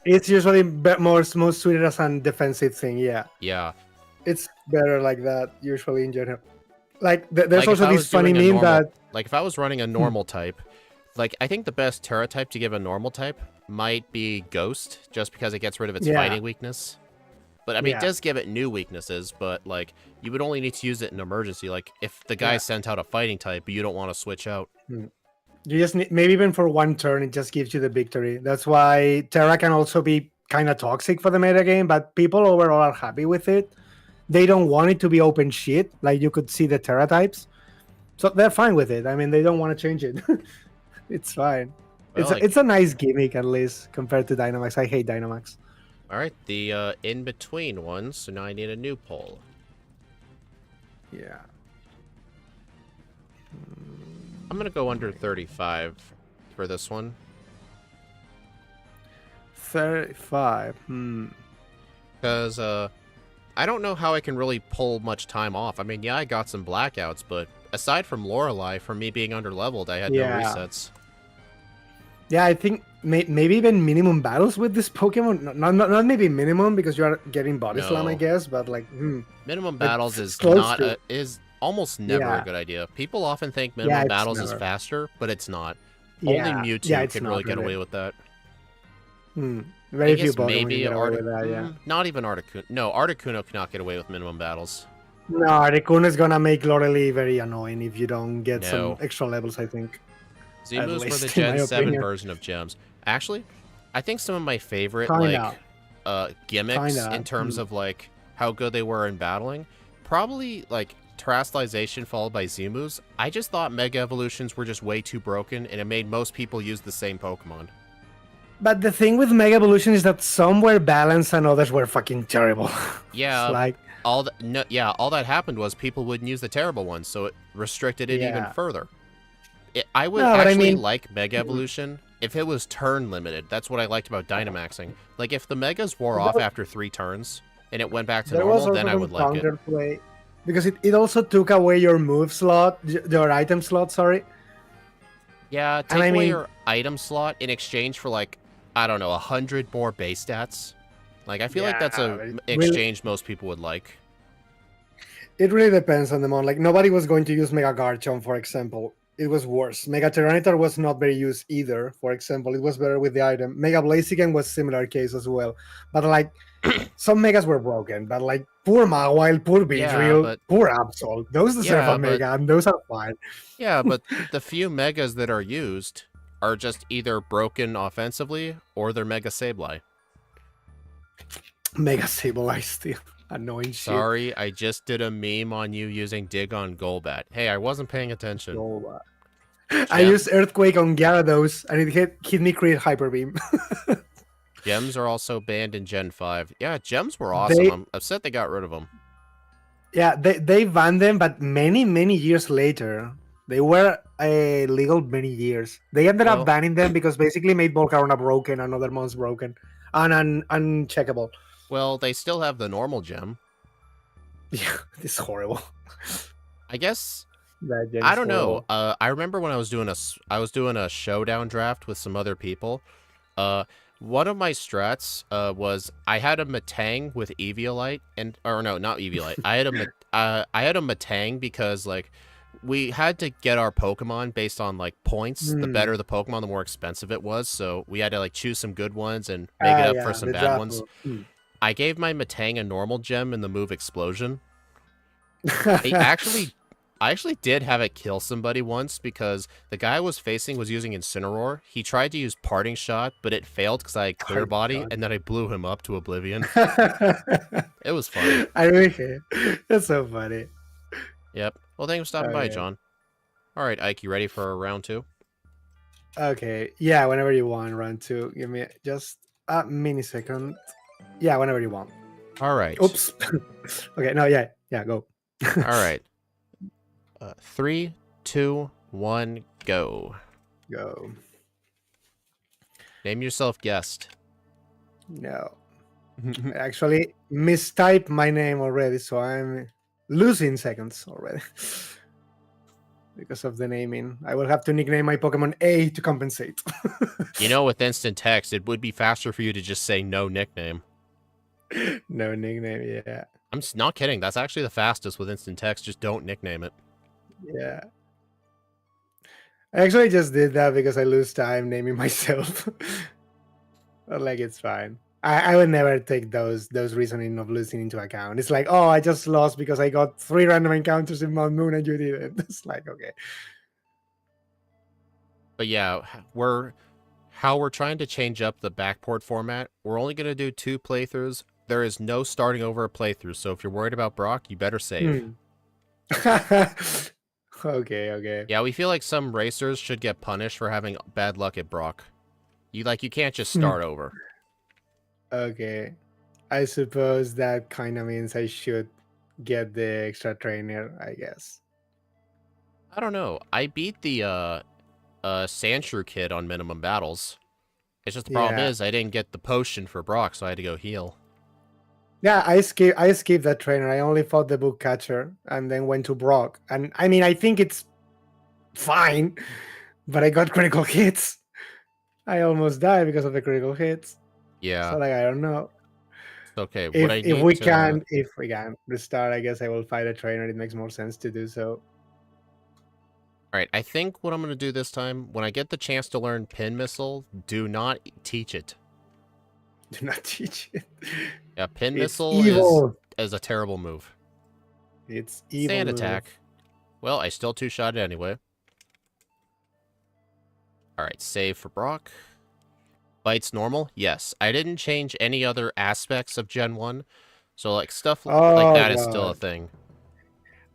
It's usually more suited as a defensive thing, Yeah. It's better like that, usually in general. Like, there's also this funny meme that... Like, if I was running a normal type, like, I think the best Terra type to give a normal type might be Ghost, just because it gets rid of its fighting weakness. But I mean, it Yeah. does give it new weaknesses, but like you would only need to use it in emergency. Like if the guy Yeah. sent out a fighting type, but you don't want to switch out. You just need, maybe even for one turn, it just gives you the victory. That's why Terra can also be kind of toxic for the meta game, but people overall are happy with it. They don't want it to be open shit, like you could see the Terra types. So they're fine with it. I mean, they don't want to change it. It's fine. Well, It's a nice gimmick, at least, compared to Dynamax. I hate Dynamax. all right, the in between ones. So now I need a new poll. Yeah. I'm gonna go under 35 for this one. 35. Because I don't know how I can really pull much time off. I mean, yeah, I got some blackouts, but aside from Lorelei, from me being underleveled, I had no resets. Yeah, I think maybe even minimum battles with this Pokemon. Not maybe minimum because you are getting body slam, I guess, but like minimum battles is almost never a good idea. People often think minimum battles is faster, but it's not. Only Mewtwo can really get away with that. Very few Pokemon can get away with that, yeah. Not even Articuno. No, Articuno cannot get away with minimum battles. No, Articuno is gonna make Lorelei very annoying if you don't get some extra levels, I think. Zemus were the Gen 7 version of gems. Actually, I think some of my favorite gimmicks in terms of like how good they were in battling, probably like Terastallization followed by Zemus. I just thought Mega Evolutions were just way too broken, and it made most people use the same Pokemon. But the thing with Mega Evolution is that some were balanced and others were fucking terrible. Yeah, like all that happened was people wouldn't use the terrible ones, so it restricted it even further. I would like Mega Evolution if it was turn limited. That's what I liked about Dynamaxing. Like if the Megas wore off after 3 turns and it went back to normal, then I would like it. Because it also took away your move slot, your item slot, sorry. Yeah, take away your item slot in exchange for like, I don't know, 100 more base stats. Like I feel like that's an exchange most people would like. It really depends on the mon. Like nobody was going to use Mega Garchomp, for example. It was worse. Mega Tyranitar was not very used either, for example. It was better with the item. Mega Blaziken was similar case as well. But like, some Megas were broken. But like, poor Mawile, poor Beedrill, poor Absol. Those deserve a Mega, and those are fine. Yeah, but the few Megas that are used are just either broken offensively, or they're Mega Sableye. Mega Sableye still. Annoying shit. Sorry, I just did a meme on you using Dig on Golbat. Hey, I wasn't paying attention. I used Earthquake on Gyarados, and it hit me Crit Hyper Beam. Gems are also banned in Gen 5. Yeah, gems were awesome. I'm upset they got rid of them. Yeah, they banned them, but many years later. They were legal many years. They ended up banning them because basically made Volcarona broken and other mons broken and uncheckable. Well, they still have the normal gem. Yeah, it's horrible. I guess I don't know. I remember when I was doing a showdown draft with some other people. One of my strats was I had a Metang with Eviolite not Eviolite. I had a Metang because like we had to get our Pokemon based on like points. The better the Pokemon, the more expensive it was. So we had to like choose some good ones and make it up for some bad ones. I gave my Metang a normal gem in the move Explosion. I actually did have it kill somebody once because the guy I was facing was using Incineroar. He tried to use Parting Shot, but it failed because I had Clear Body, and then I blew him up to oblivion. It was funny. I wish it. That's so funny. Yep. Well, thanks for stopping by, John. All right, Ike, you ready for round 2? Okay. Yeah, whenever you want, round 2. Give me just a mini second. Yeah, whenever you want. All right. Oops. Okay. No. Yeah. Go. All right. 3, 2, 1, go. Go. Name yourself guest. No. I actually mistyped my name already, so I'm losing seconds already because of the naming. I will have to nickname my Pokemon A to compensate. You know, with instant text, it would be faster for you to just say no nickname. No nickname, yeah. I'm not kidding. That's actually the fastest with instant text. Just don't nickname it. Yeah. I actually just did that because I lose time naming myself. But like, it's fine. I would never take those reasoning of losing into account. It's like, oh, I just lost because I got 3 random encounters in Mount Moon and you didn't. It's like, okay. But yeah, how we're trying to change up the backport format. We're only going to do 2 playthroughs. There is no starting over a playthrough, so if you're worried about Brock, you better save. Okay. Yeah, we feel like some racers should get punished for having bad luck at Brock. You can't just start over. Okay. I suppose that kind of means I should get the extra trainer, I guess. I don't know. I beat the Sandshrew kid on minimum battles. It's just the problem is I didn't get the potion for Brock, so I had to go heal. Yeah, I skipped that trainer. I only fought the book catcher and then went to Brock. And I mean, I think it's fine, but I got critical hits. I almost died because of the critical hits. Yeah. So like, I don't know. Okay. If we can restart, I guess I will fight a trainer. It makes more sense to do so. All right. I think what I'm going to do this time, when I get the chance to learn Pin Missile, do not teach it. Do not teach it. Yeah, Pin Missile is a terrible move. It's evil. Sand attack. Well, I still 2-shot it anyway. All right, save for Brock. Bites normal? Yes. I didn't change any other aspects of Gen 1. So, like, stuff like that is still a thing.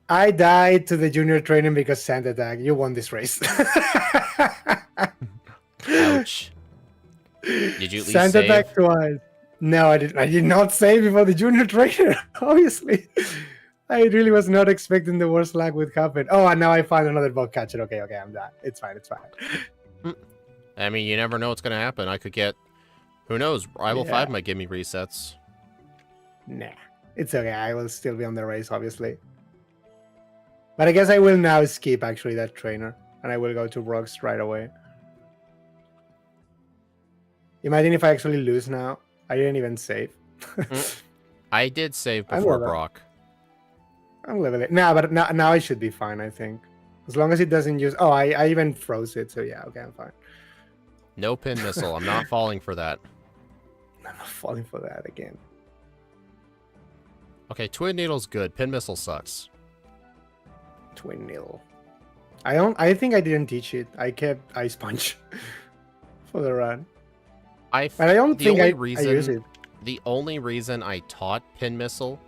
I died to the junior training because sand attack. You won this race. Ouch. Did you at least sand save? Attack twice. No, I did not save before the junior trainer, obviously. I really was not expecting the worst lag would happen. Oh, and now I find another bug catcher. Okay, I'm done. It's fine. I mean, you never know what's going to happen. I could get... Who knows? Rival 5 might give me resets. Nah. It's okay. I will still be on the race, obviously. But I guess I will now skip, actually, that trainer. And I will go to Rocks right away. Imagine if I actually lose now. I didn't even save. I did save before Brock. I'm leveling. Nah, but now I should be fine, I think. As long as it doesn't use... Oh, I even froze it, so yeah, okay, I'm fine. No Pin Missile. I'm not falling for that. I'm not falling for that again. Okay, Twin Needle's good. Pin Missile sucks. Twin Needle. I think I didn't teach it. I kept Ice Punch for the run. I don't think I use it. The only reason I taught Pin Missile,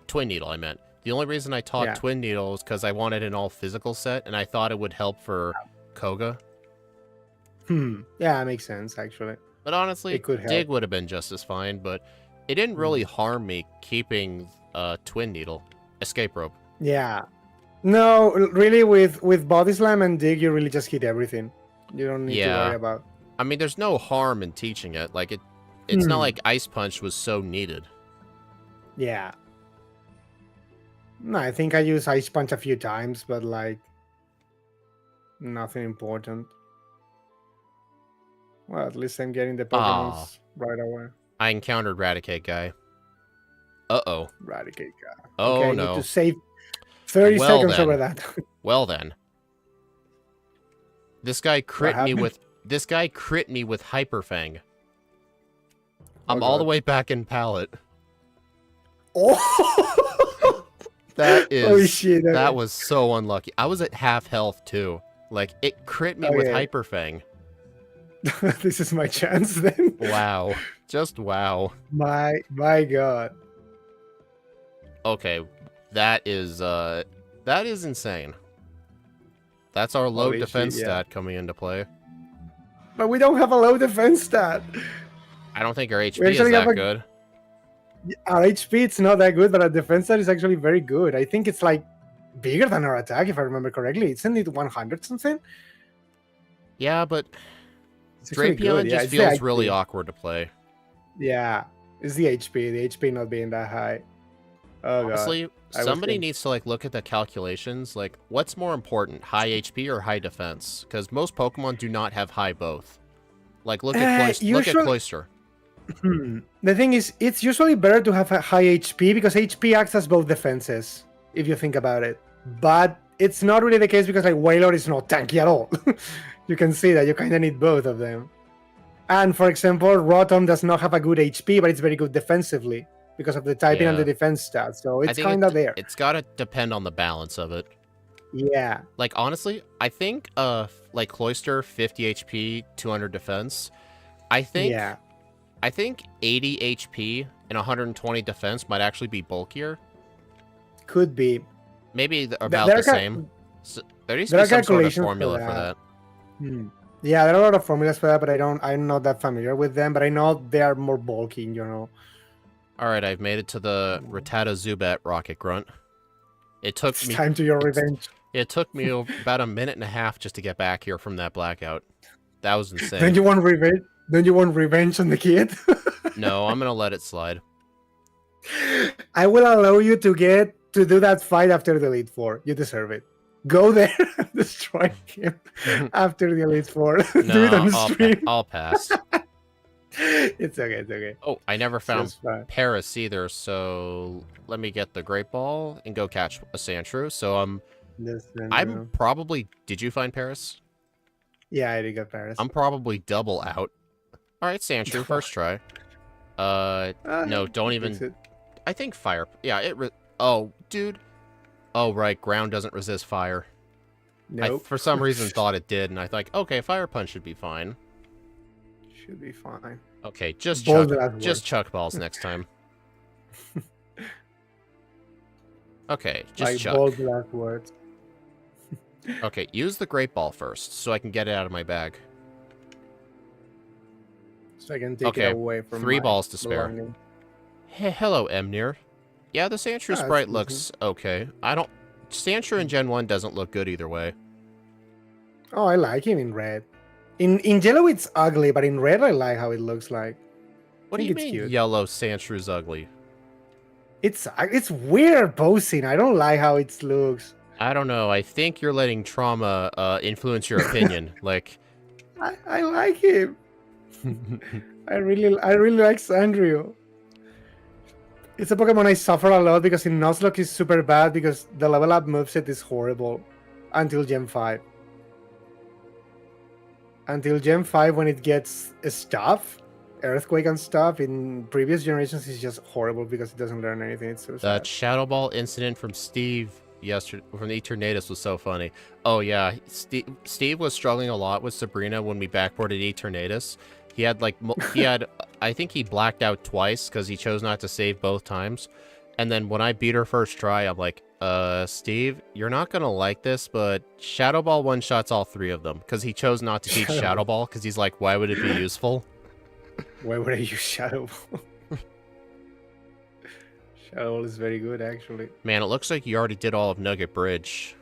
Twin Needle I meant. The only reason I taught Twin Needle was because I wanted an all-physical set, and I thought it would help for Koga. Yeah, it makes sense, actually. But honestly, Dig would have been just as fine, but it didn't really harm me keeping Twin Needle. Escape Rope. Yeah. No, really, with Body Slam and Dig, you really just hit everything. You don't need to worry about... I mean, there's no harm in teaching it. Like, it's not like Ice Punch was so needed. Yeah. No, I think I used Ice Punch a few times, but, like, nothing important. Well, at least I'm getting the Pokemon right away. I encountered Raticate guy. Uh-oh. Raticate guy. Oh, okay, no. I need to save 30 seconds over that. Well, then. This guy crit me with Hyper Fang. I'm all the way back in Pallet. Oh! That was so unlucky. I was at half health, too. Like, it crit me with Hyper Fang. This is my chance, then. Wow. Just wow. My God. Okay. That is insane. That's our low defense stat coming into play. But we don't have a low defense stat. I don't think our HP is that good. Our HP, it's not that good, but our defense stat is actually very good. I think it's like bigger than our attack, if I remember correctly. Isn't it 100 something? Yeah, but Drapion just feels really awkward to play. Yeah, it's the HP. The HP not being that high. Oh, honestly, God. Somebody needs to look at the calculations. Like, what's more important, high HP or high defense? Because most Pokemon do not have high both. Like, look at Cloyster. The thing is, it's usually better to have a high HP because HP acts as both defenses, if you think about it. But it's not really the case because Wailord is not tanky at all. You can see that you kind of need both of them. And for example, Rotom does not have a good HP, but it's very good defensively because of the typing and the Yeah. defense stats. So I it's think kind of there. it's gotta depend on the balance of it. Yeah. Like, honestly, I think, like, Cloyster, 50 HP, 200 defense. I think Yeah. 80 HP and 120 defense might actually be bulkier. Could be. Maybe about There the are ca- same. So, there needs to there be are some sort of calculations formula for that. Hmm. Yeah, there are a lot of formulas for that, but I'm not that familiar with them. But I know they are more bulky in general. Alright, I've made it to the Rattata Zubat Rocket Grunt. It took It's me time to your revenge. It took me about a minute and a half just to get back here from that blackout. That was insane. Don't you want revenge? Don't you want revenge on the kid? No, I'm gonna let it slide. I will allow you to do that fight after the Elite Four. You deserve it. Go there and destroy him after the Elite Four. Do it on No, stream. I'll pass. It's okay. It's okay. Oh, I never found Just fine. Paris either, so let me get the Great Ball and go catch a Sandshrew. So I'm probably... Did you find Paris? Yeah, I did get Paris. I'm probably double out. Alright, Sandshrew, first try. No, don't even... I think fire... Yeah, oh, dude. Oh, right, ground doesn't resist fire. Nope. I, for some reason, thought it did, and I thought, okay, fire punch should be fine. Should be fine. Okay, just chuck balls next time. Okay, just like chuck. Bold last words. Okay, use the Great Ball first, so I can get it out of my bag. So I can take it away from 3 balls to spare. belonging. Hey, hello, Emnir. Yeah, the Sandshrew sprite looks okay. Sandshrew in Gen 1 doesn't look good either way. Oh, I like him in red. In yellow, it's ugly, but in red, I like how it looks like. What do you mean cute. yellow Sandshrew's ugly? It's weird posing. I don't like how it looks. I don't know. I think you're letting trauma influence your opinion. Like, I like him. I really like Sandrio. It's a Pokemon I suffer a lot because in Nuzlocke is super bad because the level up moveset is horrible until Gen 5. Until Gen 5 when it gets stuff, Earthquake and stuff, in previous generations is just horrible because it doesn't learn anything. It's so sad. That Shadow Ball incident from Steve yesterday, from the Eternatus, was so funny. Oh yeah, Steve was struggling a lot with Sabrina when we backported Eternatus. He had I think he blacked out twice because he chose not to save both times. And then when I beat her first try, I'm like, Steve, you're not gonna like this, but Shadow Ball one-shots all 3 of them. Because he chose not to teach Shadow Ball, because he's like, why would it be useful? Why would I use Shadow Ball? Shadow Ball is very good, actually. Man, it looks like you already did all of Nugget Bridge.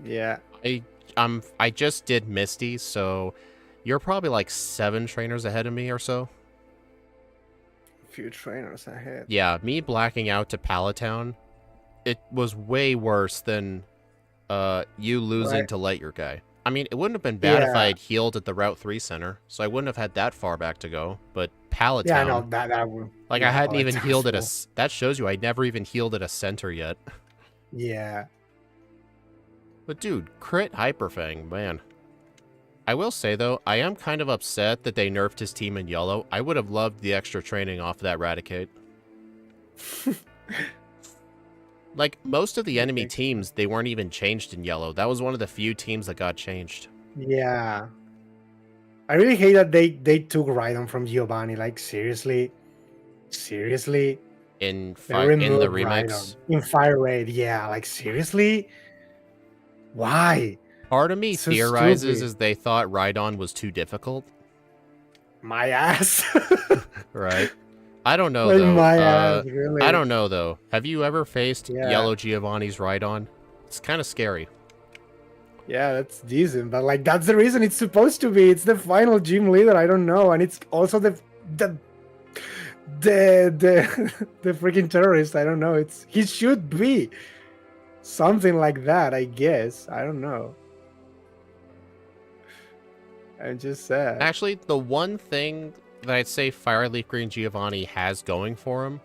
Yeah. I just did Misty, so you're probably like 7 trainers ahead of me or so. Few trainers ahead. Yeah, me blacking out to Palatown, it was way worse than you losing to Light Your Guy. I mean, it wouldn't have been bad if I had healed at the Route 3 center, so I wouldn't have had that far back to go, but Palatown... Yeah, no, that would... Like, I hadn't even healed at a... That shows you I never even healed at a center yet. Yeah. But dude, crit Hyperfang, man. I will say, though, I am kind of upset that they nerfed his team in yellow. I would have loved the extra training off of that Raticate. Like, most of the enemy teams, they weren't even changed in yellow. That was one of the few teams that got changed. Yeah. I really hate that they took Rhydon from Giovanni. Like, seriously? Seriously? In the remix? Rhydon. In Fire Raid, yeah. Like, seriously? Why? Part of me theorizes is they thought Rhydon was too difficult. My ass. Right. I don't know, though. My ass, really. I don't know, though. Have you ever faced Yellow Giovanni's Rhydon? It's kind of scary. Yeah, that's decent, but like that's the reason it's supposed to be. It's the final gym leader. I don't know, and it's also the freaking terrorist. I don't know. He should be something like that. I guess. I don't know. I'm just sad. Actually, the one thing that I'd say Fire Leaf Green Giovanni has going for him,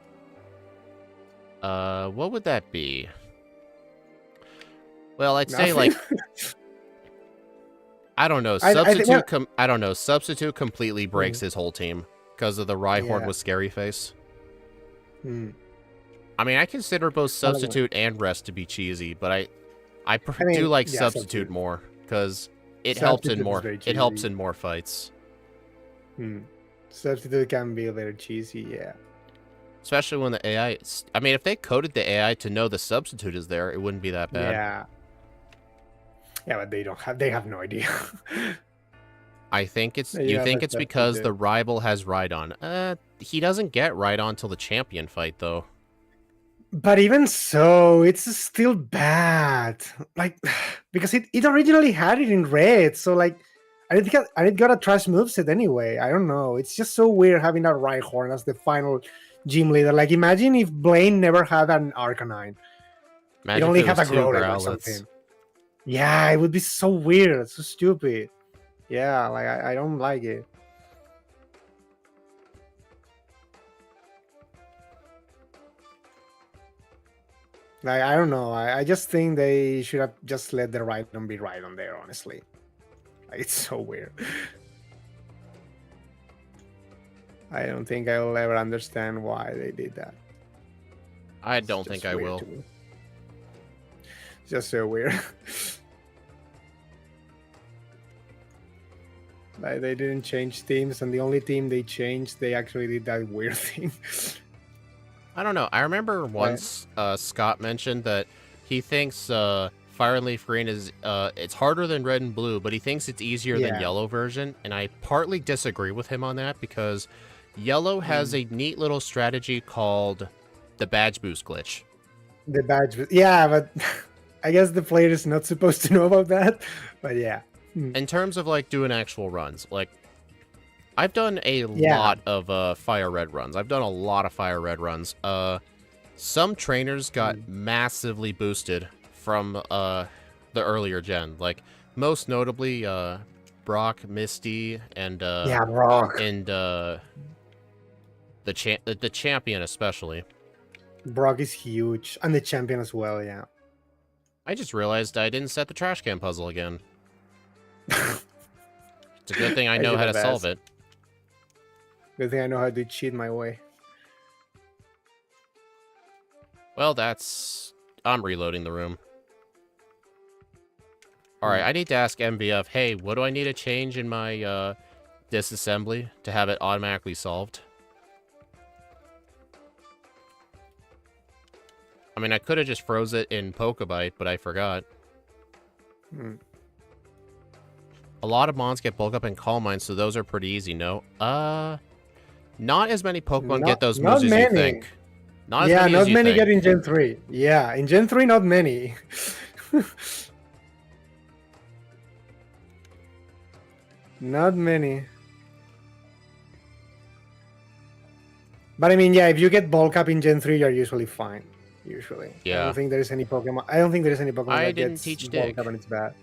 what would that be? Well, I'd say, like... I don't know. I think that, I don't know. Substitute completely breaks his whole team because of the Rhyhorn yeah. with Scary Face. Hmm. I mean, I consider both I don't know. Substitute and Rest to be cheesy, but I I do mean, like yeah, Substitute more because substitute is very it helps cheesy. in more fights. Hmm. Substitute can be very cheesy, yeah. Especially when the AI... I mean, if they coded the AI to know the Substitute is there, it wouldn't be that bad. Yeah. Yeah, but they have no idea. I think it's... You You have a think it's because the substitute. rival has Rhydon. He doesn't get Rhydon till the champion fight, though. But even so, it's still bad. Like, because it originally had it in red, so like, and it got a trash moveset anyway. I don't know. It's just so weird having a Rhyhorn as the final gym leader. Like, imagine if Blaine never had an Arcanine. It Imagine if only it had was a 2 Growlithe or Growlithes. something. Yeah, it would be so weird, so stupid. Yeah, like I don't like it. Like I don't know. I just think they should have just let the Rhydon be Rhydon there. Honestly, like, it's so weird. I don't think I will ever understand why they did that. I It's don't just think I weird will. to me. It's just so weird. Like they didn't change teams, and the only team they changed, they actually did that weird thing. I don't know. I remember once Scott mentioned that he thinks Fire and Leaf Green is it's harder than Red and Blue, but he thinks it's easier than Yeah. Yellow version, and I partly disagree with him on that because Yellow has a neat little strategy called the Badge Boost glitch. The badge, yeah, but I guess the player is not supposed to know about that. But yeah. In terms of like doing actual runs, like I've done a Yeah. lot of Fire Red runs. I've done a lot of Fire Red runs. Some trainers got massively boosted from the earlier gen, like most notably Brock, Misty, and Yeah, Brock. and the champion especially. Brock is huge, and the champion as well. Yeah. I just realized I didn't set the trash can puzzle again. It's a good thing I know how to solve it. Good thing I know how to cheat my way. Well, I'm reloading the room. Alright, I need to ask MBF, hey, what do I need to change in my disassembly to have it automatically solved? I mean, I could have just froze it in Pokebite, but I forgot. A lot of mons get bulk up in Calm Mind, so those are pretty easy, no? Not as many Pokemon get those moves as you think. Not many get in Gen 3. Yeah, in Gen 3, not many. Not many. But I mean, yeah, if you get bulk up in Gen 3, you're usually fine. Usually. Yeah. I don't think there's any Pokemon that gets teach bulk Dig. up and it's bad.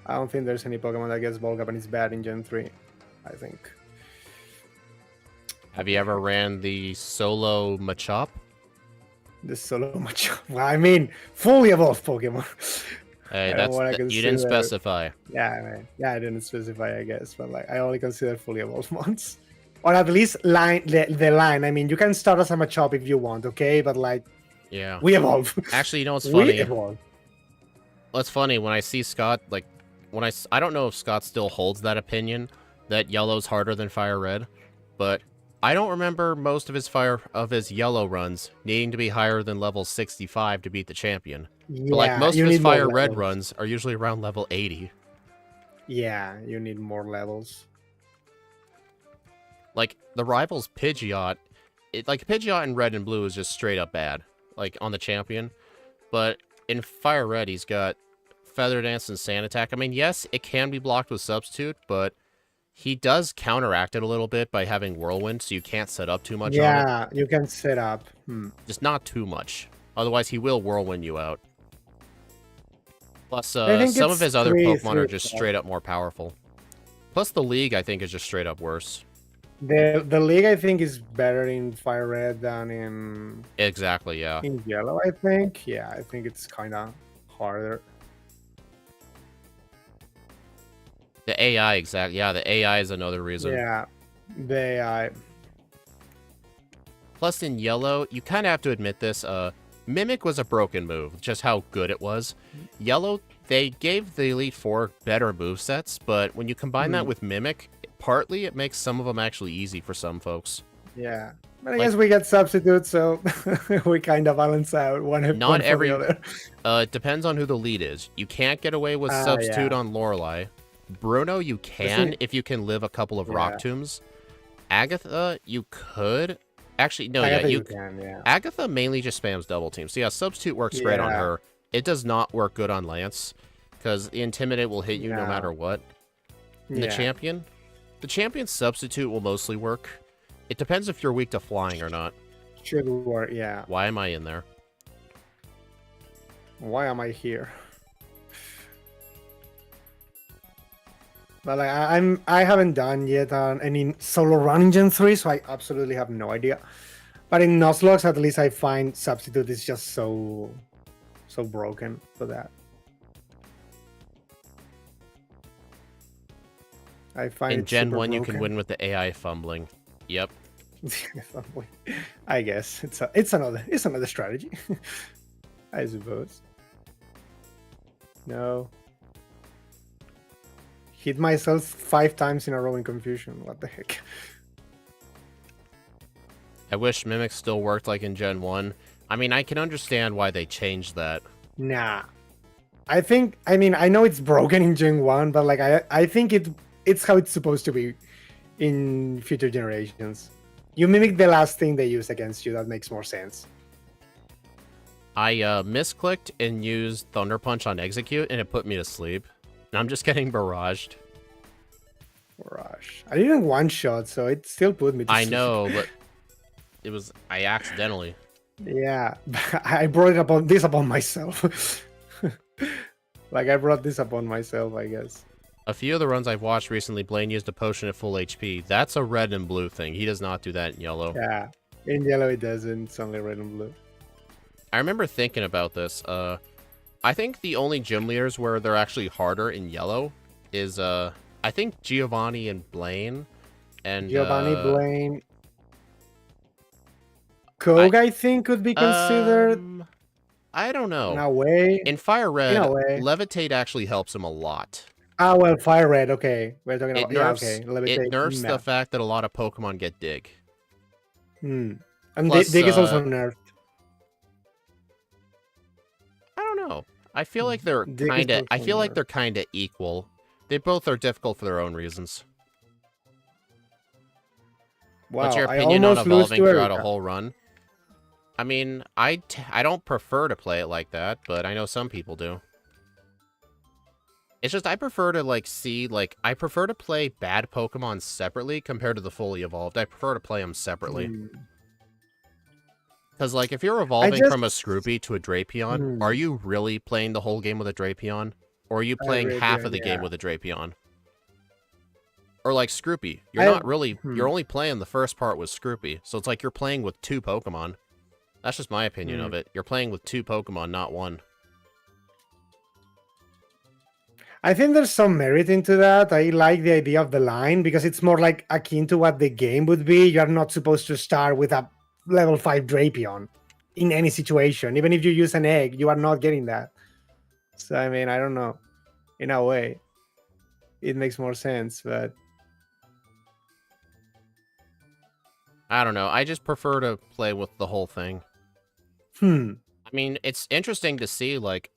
I don't think there's any Pokemon that gets bulk up and it's bad in Gen 3. I think. Have you ever ran the solo Machop? The solo Machop. Well, I mean, fully evolved Pokemon. Hey, you didn't specify. Yeah, man. Yeah, I didn't specify, I guess, but like I only consider fully evolved ones, or at least the line. I mean, you can start as a Machop if you want, okay? But like, yeah, we evolve. Actually, you know what's funny? We evolve. What's funny when I see Scott, like, I don't know if Scott still holds that opinion that Yellow's harder than Fire Red, but I don't remember most of his Yellow runs needing to be higher than level 65 to beat the champion. Yeah, but like most of his Fire Red runs are usually around level 80. Yeah, you need more levels. Like the rival's Pidgeot, Pidgeot in Red and Blue is just straight up bad, like on the champion. But in Fire Red, he's got Feather Dance and Sand Attack. I mean, yes, it can be blocked with Substitute, but he does counteract it a little bit by having Whirlwind, so you can't set up too much on it. Yeah, you can set up. Just not too much. Otherwise, he will Whirlwind you out. Plus, some of his other Pokemon are just straight up more powerful. Plus, the League, I think, is just straight up worse. The League, I think, is better in Fire Red than in... Exactly, yeah. In Yellow, I think. Yeah, I think it's kind of harder. The AI, exactly. Yeah, the AI is another reason. Yeah, the AI. Plus, in yellow, you kind of have to admit this. Mimic was a broken move, just how good it was. Yellow, they gave the Elite Four better movesets, but when you combine that with Mimic, partly it makes some of them actually easy for some folks. Yeah, but I Like, guess we get substitutes, so we kind of balance out one not for the every. other. It depends on who the lead is. You can't get away with substitute Yeah. on Lorelei. Bruno, you can See, if you can live a couple of rock yeah, tombs. Agatha, you could. Actually, no, I yeah, guess you you can. Yeah, Agatha mainly just spams double team. So yeah, substitute works great on yeah, her. It does not work good on Lance, because the Intimidate will hit you no matter no, what. And yeah. the champion substitute will mostly work. It depends if you're weak to flying or not. Should work. Yeah. Why am I in there? Why am I here? But like, I haven't done yet on any solo run in Gen 3, so I absolutely have no idea. But in Nuzlocke, at least I find substitute is just so broken for that. I find In it Gen super 1, you broken. can win with the AI fumbling. Yep. I guess it's another strategy. I suppose. No. Hit myself 5 times in a row in confusion. What the heck? I wish Mimic still worked like in Gen 1. I mean, I can understand why they changed that. Nah. I mean, I know it's broken in Gen 1, but like I think it's how it's supposed to be in future generations. You mimic the last thing they use against you. That makes more sense. I misclicked and used Thunder Punch on execute, and it put me to sleep. And I'm just getting barraged. Rush. I didn't one shot, so it still put me to I sleep. know, but I accidentally. Yeah, I brought this upon myself. Like I brought this upon myself, I guess. A few of the runs I've watched recently, Blaine used a potion at full HP. That's a red and blue thing. He does not do that in yellow. Yeah, in yellow it doesn't. It's only red and blue. I remember thinking about this. I think the only gym leaders where they're actually harder in yellow is I think Giovanni and Blaine. And Giovanni, Blaine, Koga, I think could be considered. I don't know. In a way. In Fire Red, In a way. Levitate actually helps him a lot. Ah, well, Fire Red. Okay, we're talking about. Nerfs, yeah, okay. Levitate, it nerfs the fact that a lot of Pokemon get Dig. And Plus, Dig is also nerfed. I don't know. I feel like they're kind of. I feel like they're kind of equal. They both are difficult for their own reasons. Wow, what's your opinion on evolving throughout a whole run? I mean, I don't prefer to play it like that, but I know some people do. It's just I prefer to I prefer to play bad Pokemon separately compared to the fully evolved. I prefer to play them separately. Because like if you're evolving from a Scroopy to a Drapion, are you really playing the whole game with a Drapion? Or are you playing half of the game with a Drapion? Or like Scroopy, you're not really, you're only playing the first part with Scroopy. So it's like you're playing with 2 Pokemon. That's just my opinion of it. You're playing with 2 Pokemon, not 1. I think there's some merit into that. I like the idea of the line because it's more like akin to what the game would be. You're not supposed to start with a level 5 Drapion in any situation. Even if you use an egg, you are not getting that. So, I mean, I don't know. In a way, it makes more sense, but... I don't know. I just prefer to play with the whole thing. I mean, it's interesting to see, like,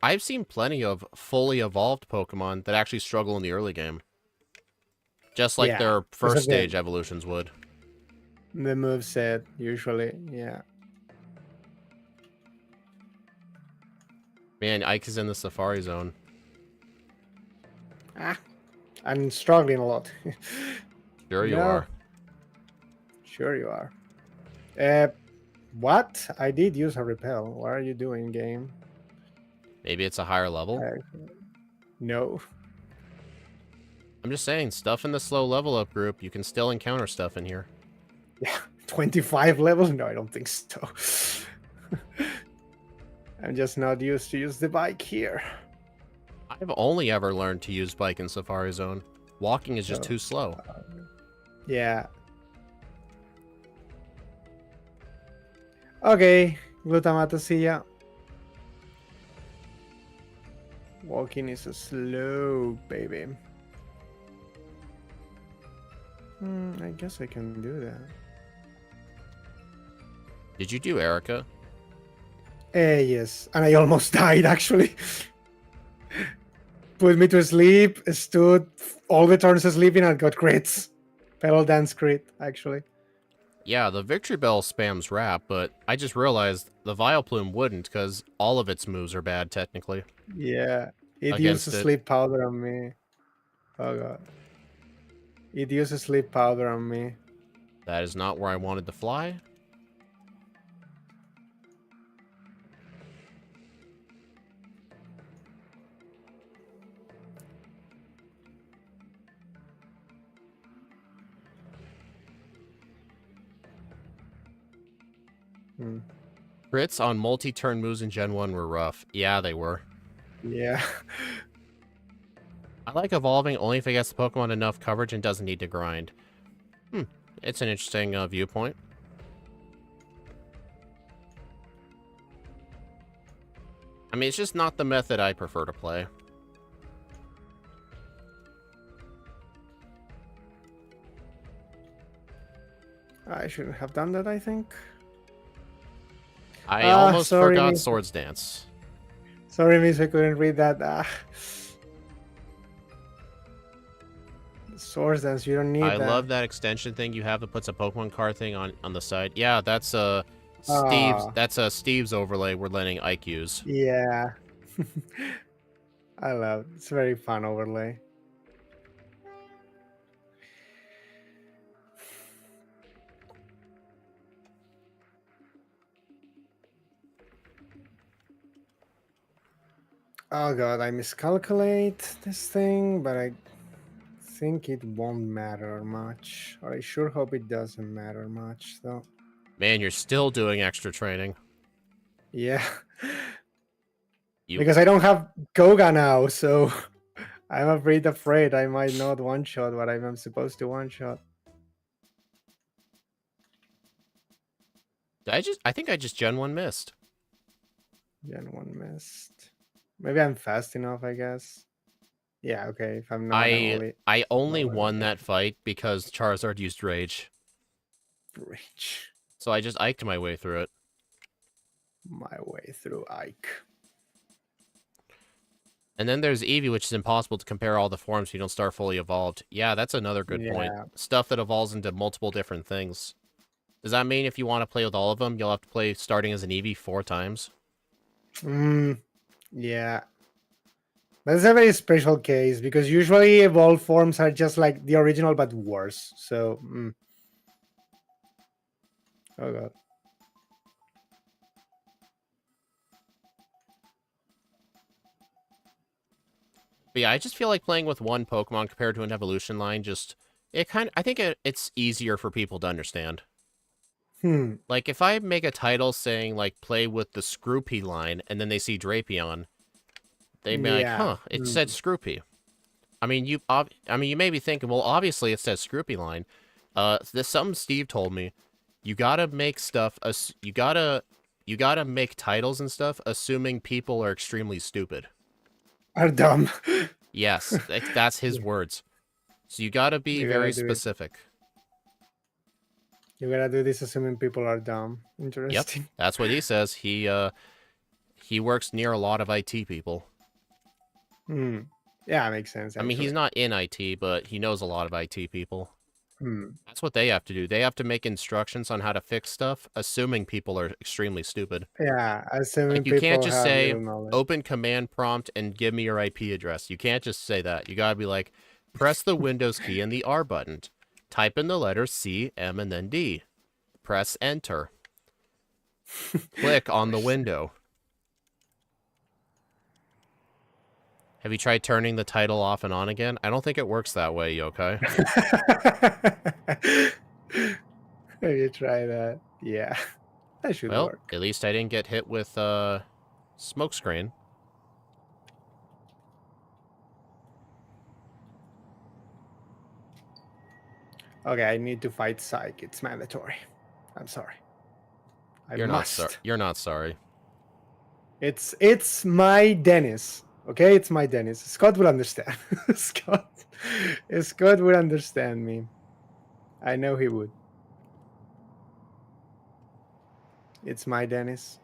I've seen plenty of fully evolved Pokemon that actually struggle in the early game. Just like their first stage evolutions would. The moveset, usually, yeah. Man, Ike is in the Safari Zone. I'm struggling a lot. Sure you are. Sure you are. What? I did use a repel. What are you doing, game? Maybe it's a higher level? No. I'm just saying, stuff in the slow level up group, you can still encounter stuff in here. Yeah, 25 levels? No, I don't think so. I'm just not used to use the bike here. I've only ever learned to use bike in Safari Zone. Walking is just So, too slow. yeah. Okay, Glutamato, see ya. Walking is slow, baby. I guess I can do that. Did you do Erica? Yes, and I almost died actually. Put me to sleep, stood all the turns sleeping, and got crits. Pedal dance crit, actually. Yeah, the Victory Bell spams Wrap, but I just realized the Vileplume wouldn't, because all of its moves are bad, technically, Yeah, it against uses it. sleep powder on me. Oh god. It uses sleep powder on me. That is not where I wanted to fly. Hmm. Crits on multi-turn moves in Gen 1 were rough. Yeah, they were. Yeah. I like evolving only if it gets the Pokemon enough coverage and doesn't need to grind. It's an interesting viewpoint. I mean, it's just not the method I prefer to play. I shouldn't have done that, I think. I almost Sorry, forgot miss. Swords Dance. Sorry, miss, I couldn't read that. Swords dance, you don't need I that. love that extension thing you have that puts a Pokemon card thing on the side. Yeah, that's Steve's. Ah. That's a Steve's overlay we're letting Ike use. Yeah. I love it. It's a very fun overlay. Oh god, I miscalculate this thing, but I think it won't matter much. Or I sure hope it doesn't matter much, though. Man, you're still doing extra training. Yeah. You. Because I don't have Koga now, so I'm afraid I might not one-shot what I'm supposed to one-shot. I think I just Gen 1 missed. Gen 1 missed. Maybe I'm fast enough, I guess. Yeah, okay. If I'm not, I'm only I only lower won than that fight because Charizard used Rage. Rage. So I just Iked my way through it. My way through Ike. And then there's Eevee, which is impossible to compare all the forms so you don't start fully evolved. Yeah, that's another good point. Yeah. Stuff that evolves into multiple different things. Does that mean if you want to play with all of them, you'll have to play starting as an Eevee 4 times? Yeah. That's a very special case because usually evolved forms are just like the original but worse. So, oh god. But yeah, I just feel like playing with one Pokemon compared to an evolution line I think it's easier for people to understand. Like, if I make a title saying, like, play with the Scroopy line, and then they see Drapion, they'd be like, Yeah. huh, it said Scroopy. I mean, you may be thinking, well, obviously it says Scroopy line. There's something Steve told me. You gotta make stuff, you gotta make titles and stuff assuming people are extremely stupid. Are dumb. Yes, that's his words. So you gotta be You very gotta do it. specific. You gotta do this assuming people are dumb. Yep, Interesting. that's what he says. He works near a lot of IT people. Yeah, makes sense. I mean, he's Actually. not in IT, but he knows a lot of IT people. That's what they have to do. They have to make instructions on how to fix stuff, assuming people are extremely stupid. Yeah, assuming Like, you people can't just have say, little knowledge. open command prompt and give me your IP address. You can't just say that. You gotta be like, press the Windows key and the R button. Type in the letters C, M, and then D. Press enter. Click on the window. Have you tried turning the title off and on again? I don't think it works that way, Yokai. Have you try that? Yeah, that should Well, work. at least I didn't get hit with smokescreen. Okay, I need to fight Psych. It's mandatory. I'm sorry. I You're not sorry. must. You're not sorry. It's my Dennis. Okay, it's my Dennis. Scott will understand. Scott would understand me. I know he would. It's my Dennis.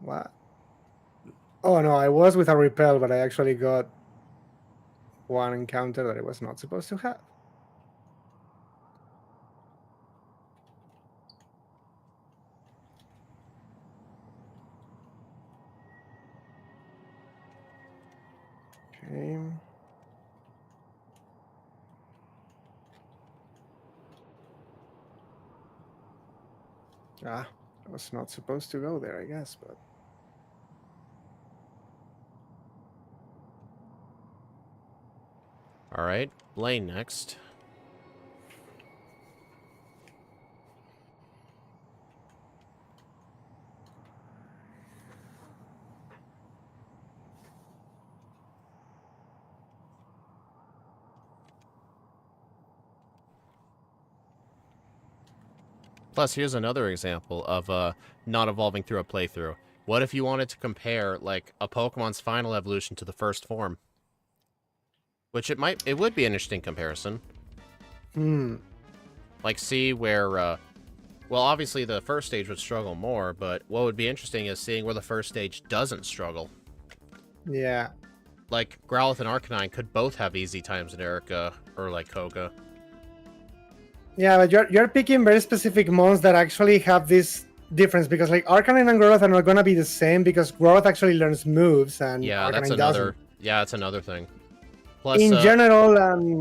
What? Oh no, I was with a repel, but I actually got one encounter that I was not supposed to have. Okay. Ah, I was not supposed to go there, I guess, but All right, Blaine next. Plus, here's another example of not evolving through a playthrough. What if you wanted to compare like a Pokemon's final evolution to the first form? Which it would be an interesting comparison. Like see where well, obviously the first stage would struggle more, but what would be interesting is seeing where the first stage doesn't struggle. yeah. Like Growlithe and Arcanine could both have easy times in Erica or like Koga. Yeah, but you're picking very specific mons that actually have this difference because like Arcanine and Growlithe are not gonna be the same because Growlithe actually learns moves and Yeah, that's Arcanine another. doesn't. Yeah, that's another thing. Plus, In general,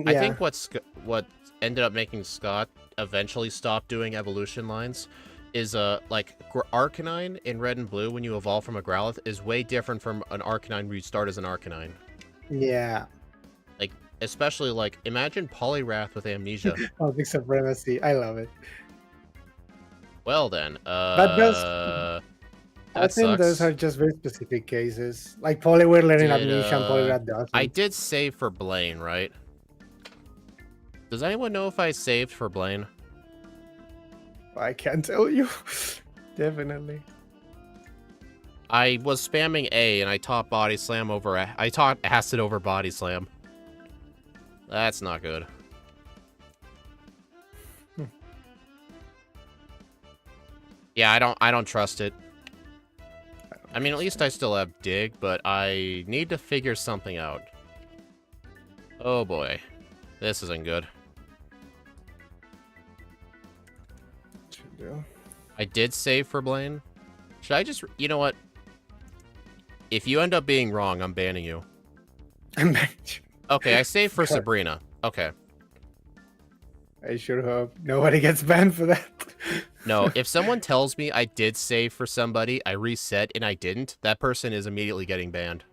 I yeah. think what ended up making Scott eventually stop doing evolution lines is like Arcanine in Red and Blue when you evolve from a Growlithe is way different from an Arcanine where you start as an Arcanine. Yeah. Like especially like imagine Poliwrath with Amnesia. Oh, big supremacy. I love it. Well then, But those, I that think those sucks. are just very specific cases. Like Poliwhirl learning Did Amnesia and Poliwrath doesn't. I did save for Blaine, right? Does anyone know if I saved for Blaine? I can't tell you. Definitely. I was spamming A and I taught Body Slam over. I taught Acid over Body Slam. That's not good. Yeah, I don't trust it. I mean, at least I still have Dig, but I need to figure something out. Oh boy. This isn't good. I did save for Blaine. Should I just... You know what? If you end up being wrong, I'm banning you. Okay, I saved for Sabrina. Okay. I sure hope nobody gets banned for that. No, if someone tells me I did save for somebody, I reset, and I didn't, that person is immediately getting banned.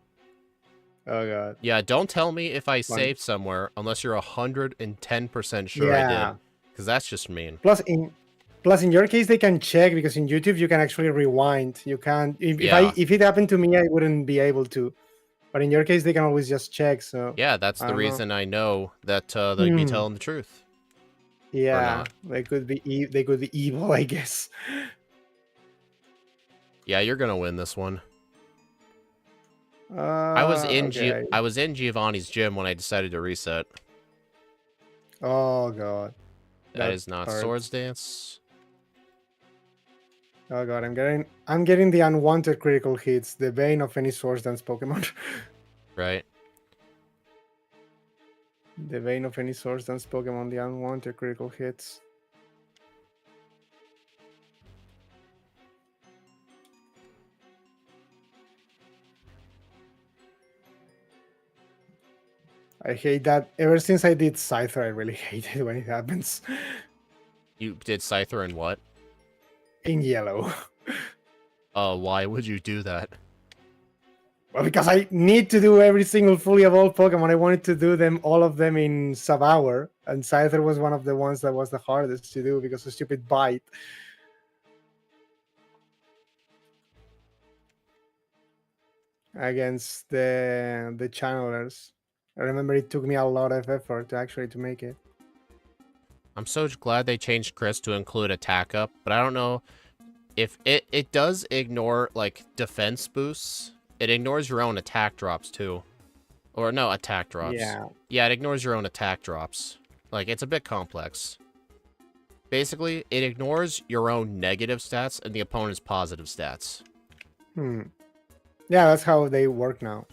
Oh, God. Yeah, don't tell me if I saved somewhere unless you're 110% sure I did. Because that's just mean. Plus, in your case, they can check because in YouTube, you can actually rewind. You can't... If it happened to me, I wouldn't be able to. But in your case, they can always just check, so... Yeah, that's the reason I know that they'd be telling the truth. Yeah, they could be evil, I guess. Yeah, you're gonna win this one. I was in Giovanni's gym when I decided to reset. Oh God. That is not Swords Dance. Oh God, I'm getting the unwanted critical hits, the bane of any Swords Dance Pokemon. Right. The bane of any Swords Dance Pokemon, the unwanted critical hits. I hate that. Ever since I did Scyther, I really hate it when it happens. You did Scyther in what? In yellow. Why would you do that? Well, because I need to do every single fully evolved Pokemon. I wanted to do all of them in sub-hour, and Scyther was one of the ones that was the hardest to do because of stupid bite. Against the channelers. I remember it took me a lot of effort to make it. I'm so glad they changed Chris to include attack up, but I don't know if it does ignore like defense boosts. It ignores your own attack drops too. Or no, attack drops. Yeah. Yeah, it ignores your own attack drops. Like, it's a bit complex. Basically, it ignores your own negative stats and the opponent's positive stats. Yeah, that's how they work now.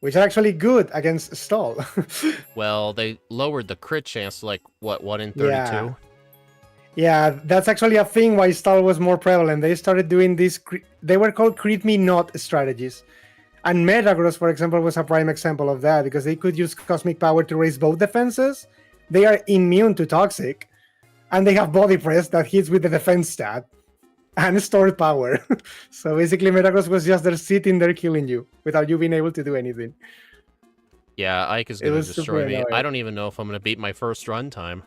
Which are actually good against stall. Well, they lowered the crit chance to, like, what, 1 in 32? Yeah. Yeah, that's actually a thing why stall was more prevalent. They started doing these, they were called crit me not strategies. And Metagross, for example, was a prime example of that because they could use Cosmic Power to raise both defenses. They are immune to Toxic. And they have Body Press that hits with the defense stat. And stored power. So basically Metagross was just there sitting there killing you without you being able to do anything. Yeah, Ike is going to destroy me. I don't even know if I'm going to beat my first run time.